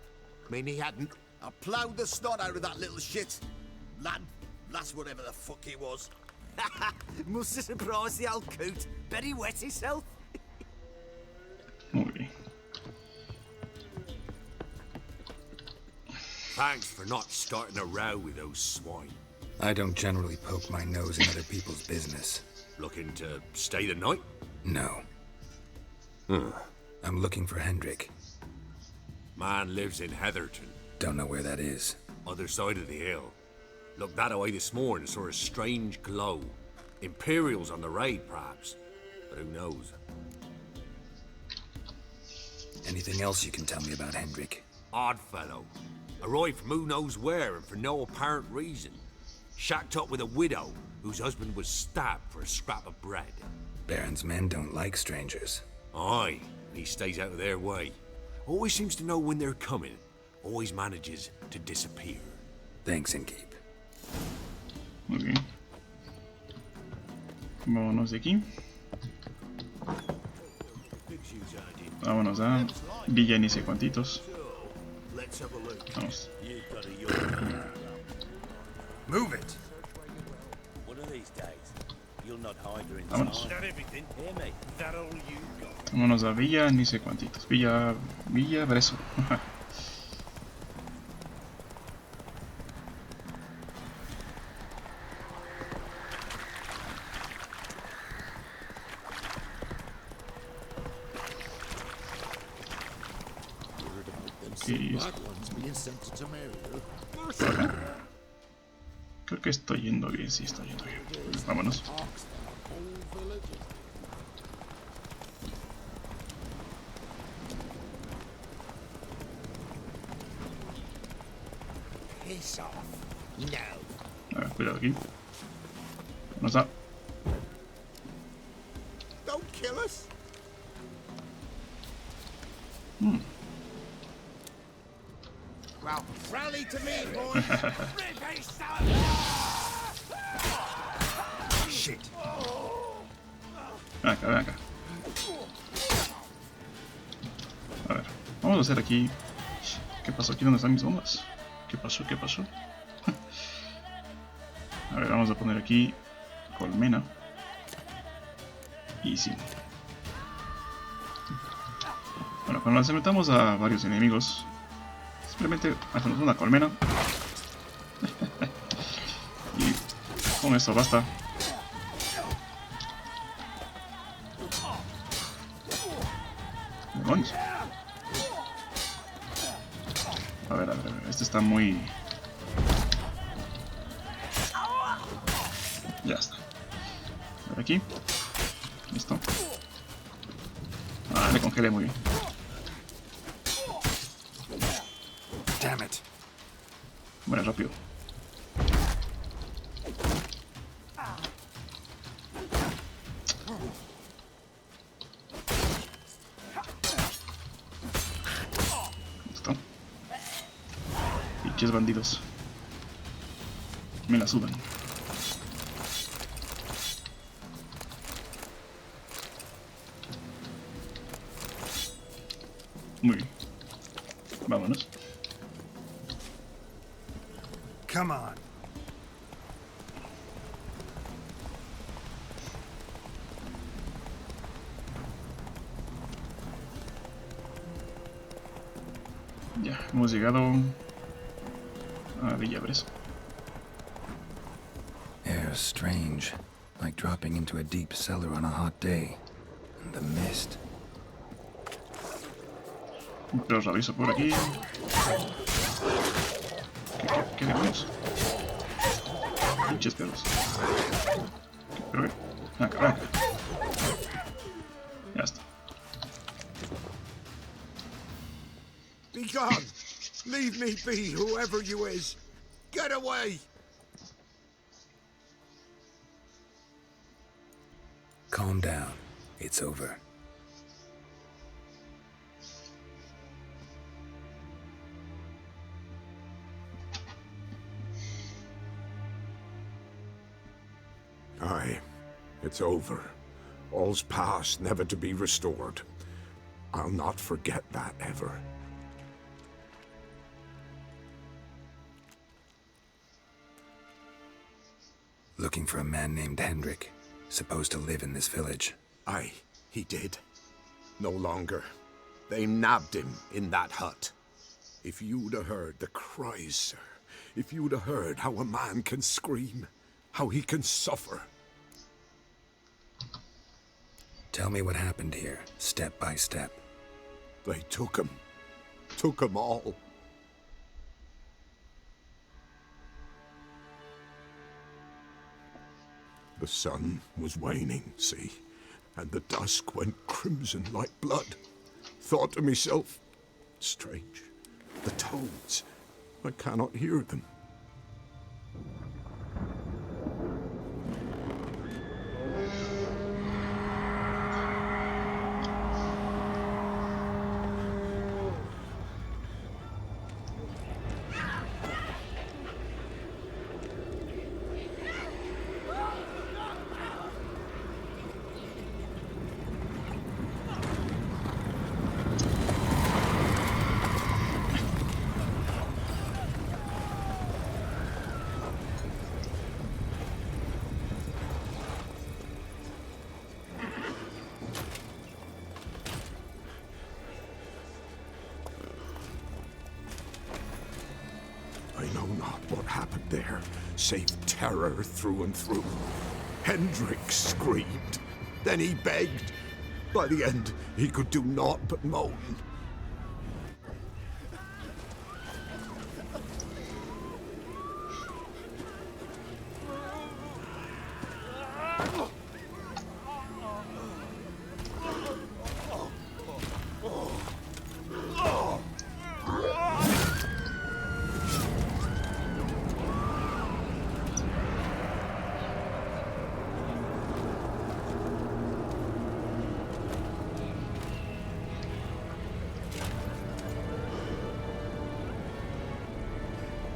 Mean he hadn't? I ploughed the snot out of that little shit. Lass, whatever the fuck he was. Must have surprised the old coot. Bet he wet himself. Muy bien. Thanks for not starting a row with those swine. I don't generally poke my nose in other people's business. Looking to stay the night? No. Huh. I'm looking for Hendrik. Man lives in Heatherton. Don't know where that is. Other side of the hill. Looked that away this morning, saw a strange glow. Imperials on the raid, perhaps. But who knows? Anything else you can tell me about Hendrik? Odd fellow. Arrived from who knows where and for no apparent reason. Shacked up with a widow whose husband was stabbed for a scrap of bread. Baron's men don't like strangers. Aye, he stays out of their way. Always seems to know when they're coming. Always manages to disappear. Thanks, Innkeep. Muy bien. Vámonos de aquí. Vámonos a Villa ni sé cuantitos. Vamos. Move it. One of these days, you'll not hide your Vámonos. That everything. Hear me? That all you got? Vámonos a Villa ni sé cuantitos. Villa Breso. Sí, creo que estoy yendo bien, sí, estoy yendo bien. Vámonos. A ver, cuidado aquí. Vamos a... Don't kill us. Well, rally to me, boys. Shit. Ven acá, ven acá. A ver, vamos a hacer aquí... ¿Qué pasó aquí? ¿Dónde están mis bombas? ¿Qué pasó? ¿Qué pasó? A ver, vamos a poner aquí colmena. Y sí. Bueno, cuando nos enfrentamos a varios enemigos, simplemente hacemos una colmena. Y con esto basta. Demonios. A ver, este está muy... Ya está. A ver aquí. Listo. Ah, le congelé muy bien. Damn it. Muere rápido. Listo. Pinches bandidos. Me la sudan. Muy bien. Vámonos. Come on. Ya, hemos llegado a Villa Breso. Air strange, like dropping into a deep cellar on a hot day. And the mist. Pero reviso por aquí. ¿Qué demonios? Pinches perros. Pero ven, acá, acá. Ya está. Be gone. Leave me be, whoever you is. Get away. Calm down. It's over. Aye, it's over. All's past, never to be restored. I'll not forget that ever. Looking for a man named Hendrik, supposed to live in this village. Aye, he did. No longer. They nabbed him in that hut. If you'd have heard the cries, sir. If you'd have heard how a man can scream, how he can suffer. Tell me what happened here, step by step. They took him. Took him all. The sun was waning, see, and the dusk went crimson like blood. Thought to myself, strange, the toads, I cannot hear them. I know not what happened there, save terror through and through. Hendrik screamed, then he begged. By the end, he could do naught but moan.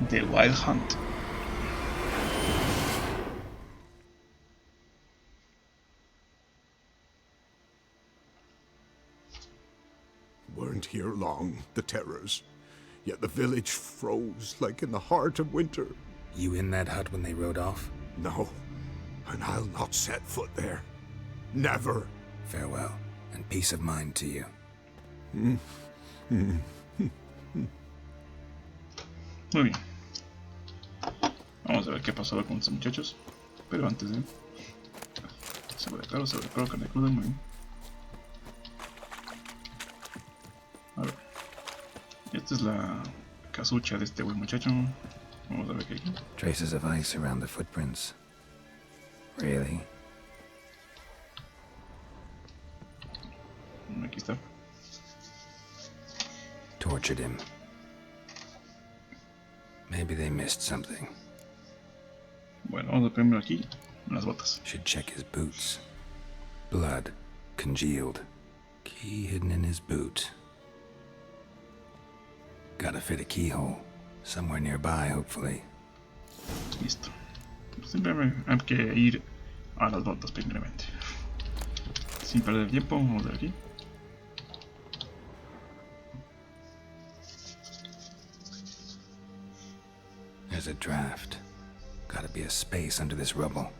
The Wild Hunt. Weren't here long, the terrors. Yet the village froze like in the heart of winter. You in that hut when they rode off? No, and I'll not set foot there. Never. Farewell, and peace of mind to you. Muy bien. Vamos a ver qué ha pasado con estos muchachos. Pero antes de... Sobre carne cruda, muy bien. A ver. Esta es la casucha de este buen muchacho. Vamos a ver qué hay aquí. Traces of ice around the footprints. Really? Aquí está. Tortured him. Maybe they missed something. Bueno, vamos a primero aquí, las botas. Should check his boots. Blood, congealed. Key hidden in his boot. Gotta fit a keyhole. Somewhere nearby, hopefully. Listo. Siempre hay que ir a las botas primeramente. Sin perder tiempo, vamos a ver aquí. There's a draft. Gotta be a space under this rubble.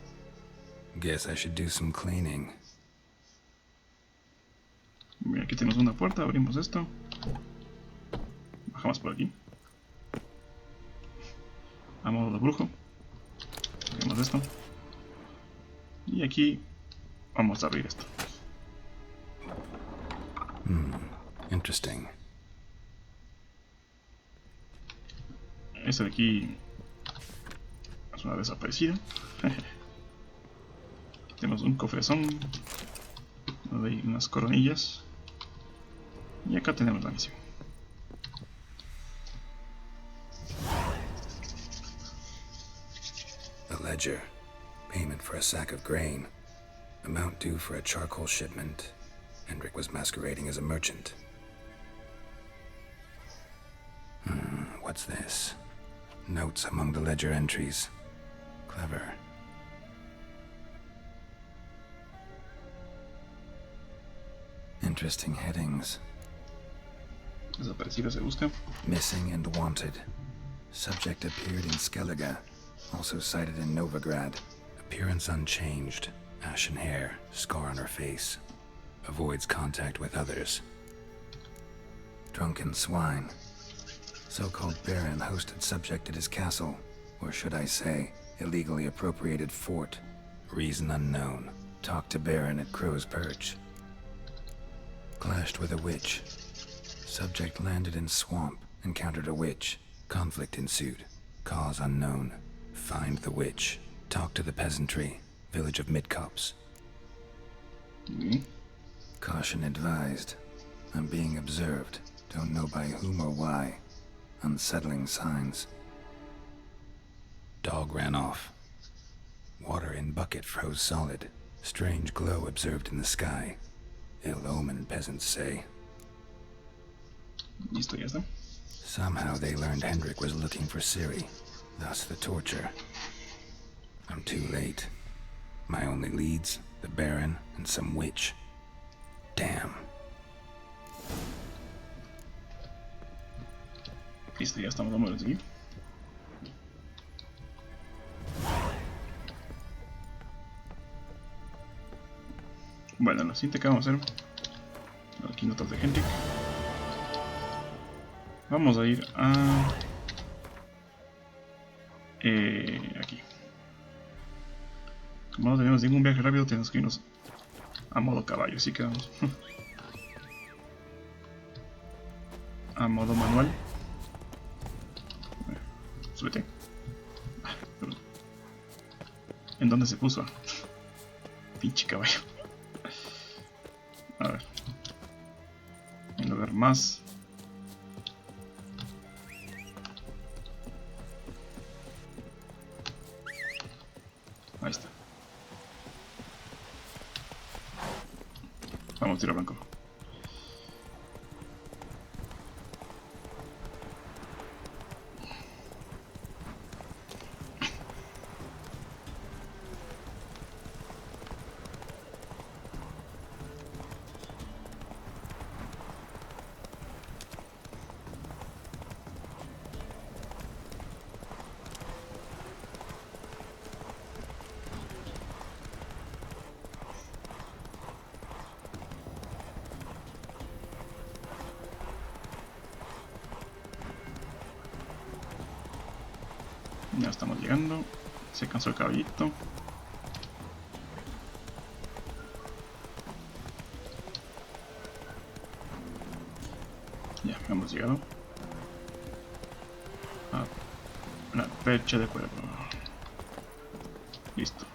Guess I should do some cleaning. Bien, aquí tenemos una puerta, abrimos esto. Bajamos por aquí. A modo de brujo. Abrimos esto. Y aquí vamos a abrir esto. Interesting. Esta de aquí es una desaparecida. Tenemos un cofrezón, unas coronillas, y acá tenemos la misión. A ledger. Payment for a sack of grain. Amount due for a charcoal shipment. Hendrik was masquerading as a merchant. What's this? Notes among the ledger entries. Clever. Interesting headings. Desaparecido se busca. Missing and wanted. Subject appeared in Skellige. Also sighted in Novigrad. Appearance unchanged. Ashen hair. Scar on her face. Avoids contact with others. Drunken swine. So-called Baron hosted subject at his castle. Or should I say, illegally appropriated fort. Reason unknown. Talked to Baron at Crow's Perch. Clashed with a witch. Subject landed in swamp. Encountered a witch. Conflict ensued. Cause unknown. Find the witch. Talk to the peasantry. Village of Midcopse. Caution advised. I'm being observed. Don't know by whom or why. Unsettling signs. Dog ran off. Water in bucket froze solid. Strange glow observed in the sky. Ill omen, peasants say. Listo, ya está. Somehow they learned Hendrik was looking for Ciri. Thus the torture. I'm too late. My only leads, the Baron and some witch. Damn. Listo, ya estamos, vamos a seguir. Bueno, lo siguiente que vamos a hacer, aquí notas de Hendrik. Vamos a ir a aquí. Como no tenemos ningún viaje rápido, tenemos que irnos a modo caballo, así que vamos a modo manual. Súbete. ¿En dónde se puso? Pinche caballo. A ver. En lugar más. Ahí está. Vamos, tiro blanco. Ya estamos llegando. Se cansó el caballito. Ya, hemos llegado a la percha de cuervo. Listo.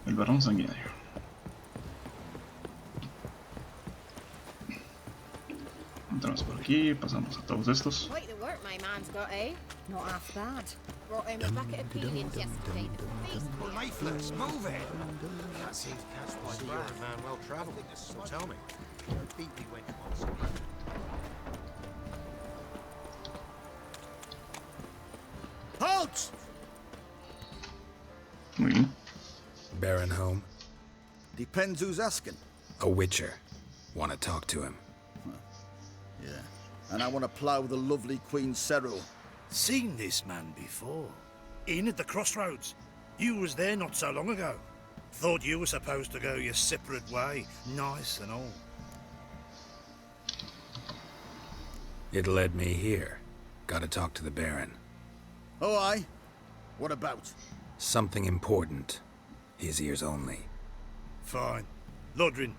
El varón sanguinario. Entramos por aquí, pasamos a todos estos. Quite the work my man's got, eh? Not half bad. Brought him a bucket of peelings yesterday. Well, lifeless, move it! That seems that's why you're a man well travelled. So tell me. Beat me when you want some. Halt! Muy bien. Baron home? Depends who's asking. A witcher. Want to talk to him. Yeah. And I want to plough the lovely Queen Cero. Seen this man before. In at the crossroads. You was there not so long ago. Thought you were supposed to go your separate way, nice and all. It led me here. Gotta talk to the Baron. Oh, aye? What about? Something important. His ears only. Fine. Lodrin,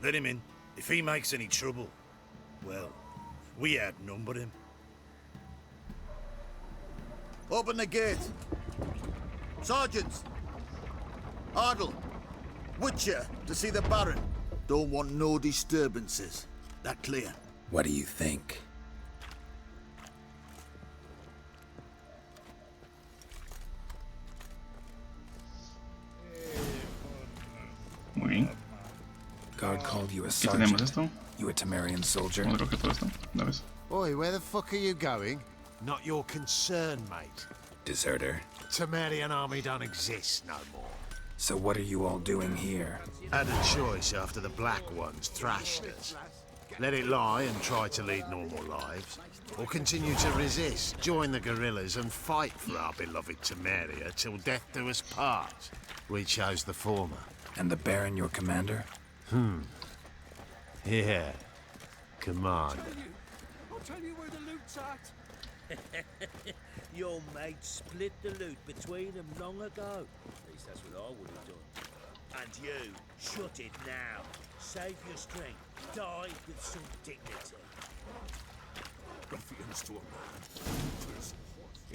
let him in. If he makes any trouble, well, we outnumber him. Open the gate. Sergeants! Ardle! Witcher to see the Baron. Don't want no disturbances. That clear? What do you think? Muy bien. Guard called you a Aquí tenemos sergeant. esto. You a Temerian soldier? Vamos a coger todo esto. Una vez. Oi, where the fuck are you going? Not your concern, mate. Deserter. Temerian army don't exist no more. So what are you all doing here? Had a choice after the Black Ones thrashed us. Let it lie and try to lead normal lives, or continue to resist, join the guerrillas and fight for our beloved Temeria till death do us part. We chose the former. And the Baron your commander? Yeah. Commander. I'll tell you where the loot's at. Your mate split the loot between them long ago. At least that's what I would have done. And you, shut it now. Save your strength. Die with some dignity. Ruffians to a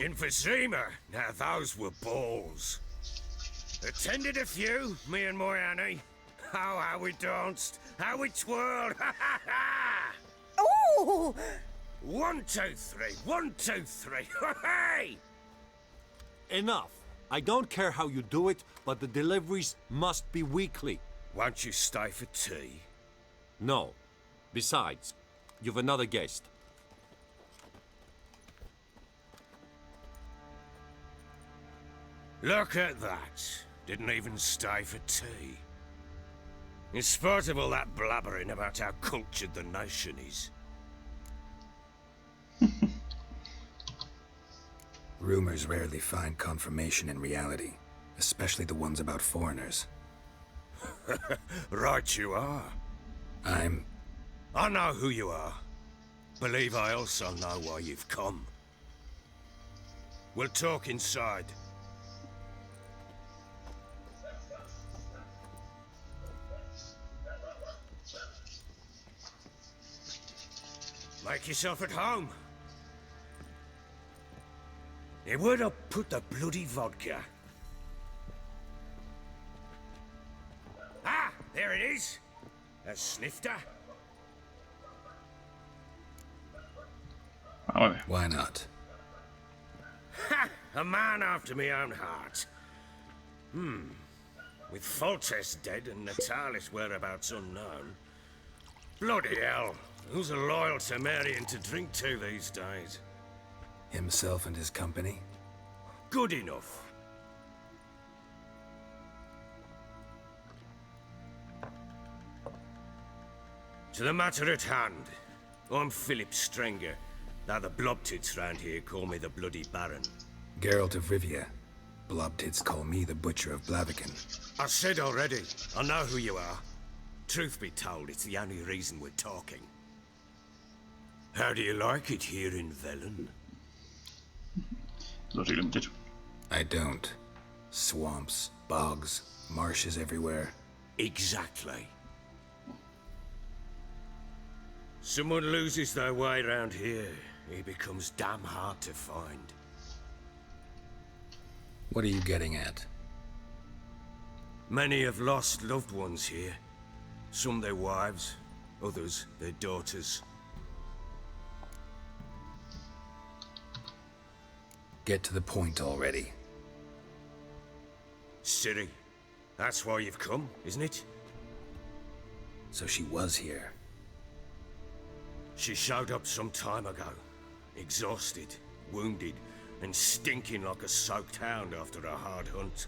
man. Emphysema. Now those were balls. Attended a few, me and my Annie. Oh, how we danced, how we twirled. Ha ha ha! Ooh! 1, 2, 3. 1, 2, 3. Hey! Enough. I don't care how you do it, but the deliveries must be weekly. Won't you stay for tea? No. Besides, you've another guest. Look at that. Didn't even stay for tea. In spite of all that blabbering about how cultured the nation is. Rumors rarely find confirmation in reality, especially the ones about foreigners. Right you are. I know who you are. Believe I also know why you've come. We'll talk inside. Make yourself at home. Hey, where'd I put the bloody vodka? Ah, there it is. A snifter. Why not? Ha! A man after my own heart. With Foltest dead and Natalis whereabouts unknown. Bloody hell. Who's a loyal Temerian to drink to these days? Himself and his company? Good enough. To the matter at hand. I'm Philip Strenger. Now the Blobtits round here call me the Bloody Baron. Geralt of Rivia. Blobtits call me the Butcher of Blaviken. I said already, I know who you are. Truth be told, it's the only reason we're talking. How do you like it here in Velen? I don't. Swamps, bogs, marshes everywhere. Exactly. Someone loses their way around here, he becomes damn hard to find. What are you getting at? Many have lost loved ones here. Some their wives, others their daughters. Get to the point already. Ciri, that's why you've come, isn't it? So she was here. She showed up some time ago. Exhausted, wounded, and stinking like a soaked hound after a hard hunt.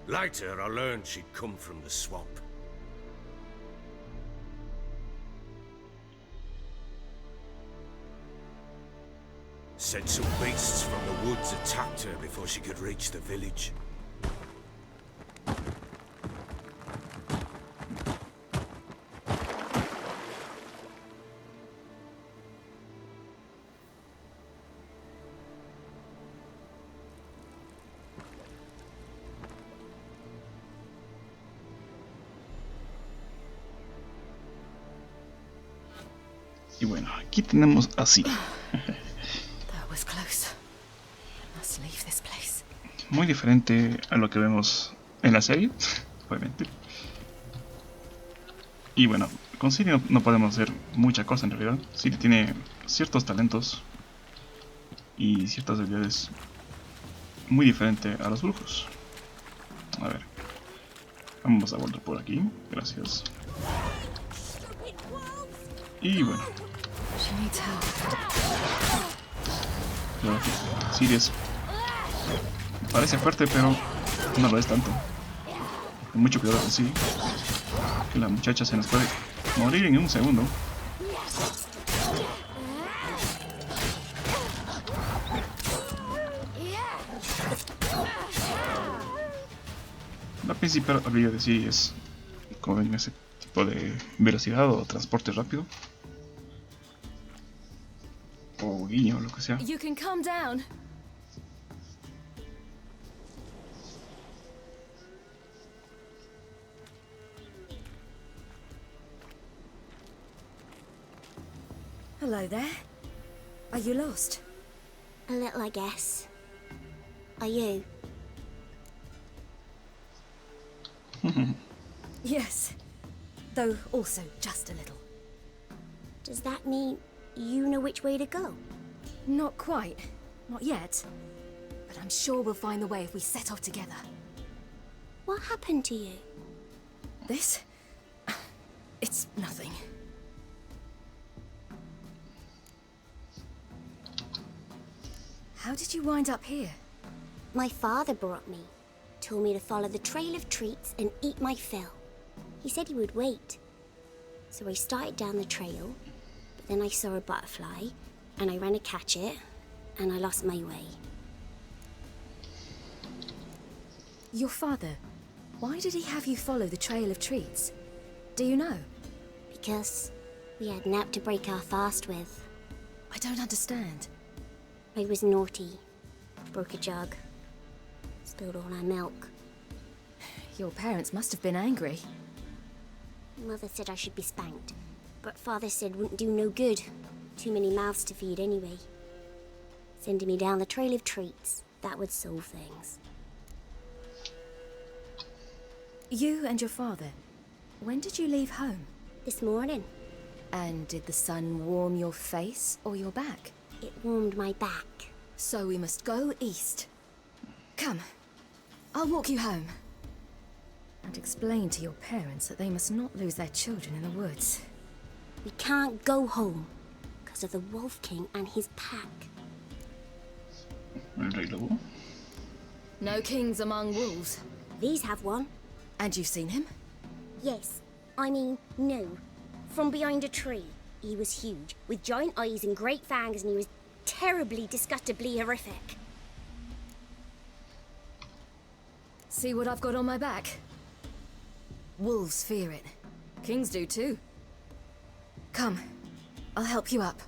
Later, I learned she'd come from the swamp. Said some beasts from the woods attacked her before she could reach the village. Y bueno, aquí tenemos a Ciri. Muy diferente a lo que vemos en la serie, obviamente. Y bueno, con Ciri no podemos hacer mucha cosa en realidad. Ciri tiene ciertos talentos y ciertas habilidades muy diferentes a los brujos. A ver, vamos a volver por aquí, gracias. Y bueno, Ciri parece fuerte, pero No lo es tanto. Con mucho cuidado así, que la muchacha se nos puede morir en un segundo. La principal habilidad de sí es con ese tipo de velocidad o transporte rápido. O guiño o lo que sea. You can calm down. Hello there. Are you lost? A little, I guess. Are you? Yes. Though also just a little. Does that mean you know which way to go? Not quite. Not yet. But I'm sure we'll find the way if we set off together. What happened to you? This? It's nothing. How did you wind up here? My father brought me. Told me to follow the trail of treats and eat my fill. He said he would wait. So I started down the trail, but then I saw a butterfly, and I ran to catch it, and I lost my way. Your father, why did he have you follow the trail of treats? Do you know? Because we had nap to break our fast with. I don't understand. I was naughty. Broke a jug. Spilled all our milk. Your parents must have been angry. Mother said I should be spanked, but Father said wouldn't do no good. Too many mouths to feed anyway. Sending me down the trail of treats, that would solve things. You and your father, when did you leave home? This morning. And did the sun warm your face or your back? It warmed my back. So we must go east. Come, I'll walk you home. And explain to your parents that they must not lose their children in the woods. We can't go home because of the Wolf King and his pack. No kings among wolves. These have one. And you've seen him? Yes. I mean, no. From behind a tree. He was huge, with giant eyes and great fangs, and he was terribly, disgustingly horrific. See what I've got on my back? Wolves fear it. Kings do too. Come, I'll help you up.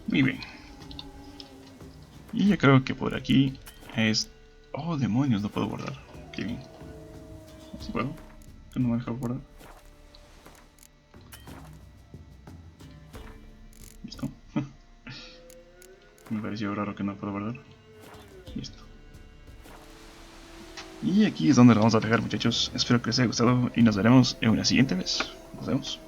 Muy bien. Y ya creo que por aquí es... Oh, demonios, no puedo guardar. Qué bien. ¿Sí puedo? ¿Que no me deja guardar? Listo. Me pareció raro que no puedo guardar. Listo. Y aquí es donde lo vamos a dejar, muchachos. Espero que les haya gustado y nos veremos en una siguiente vez. Nos vemos.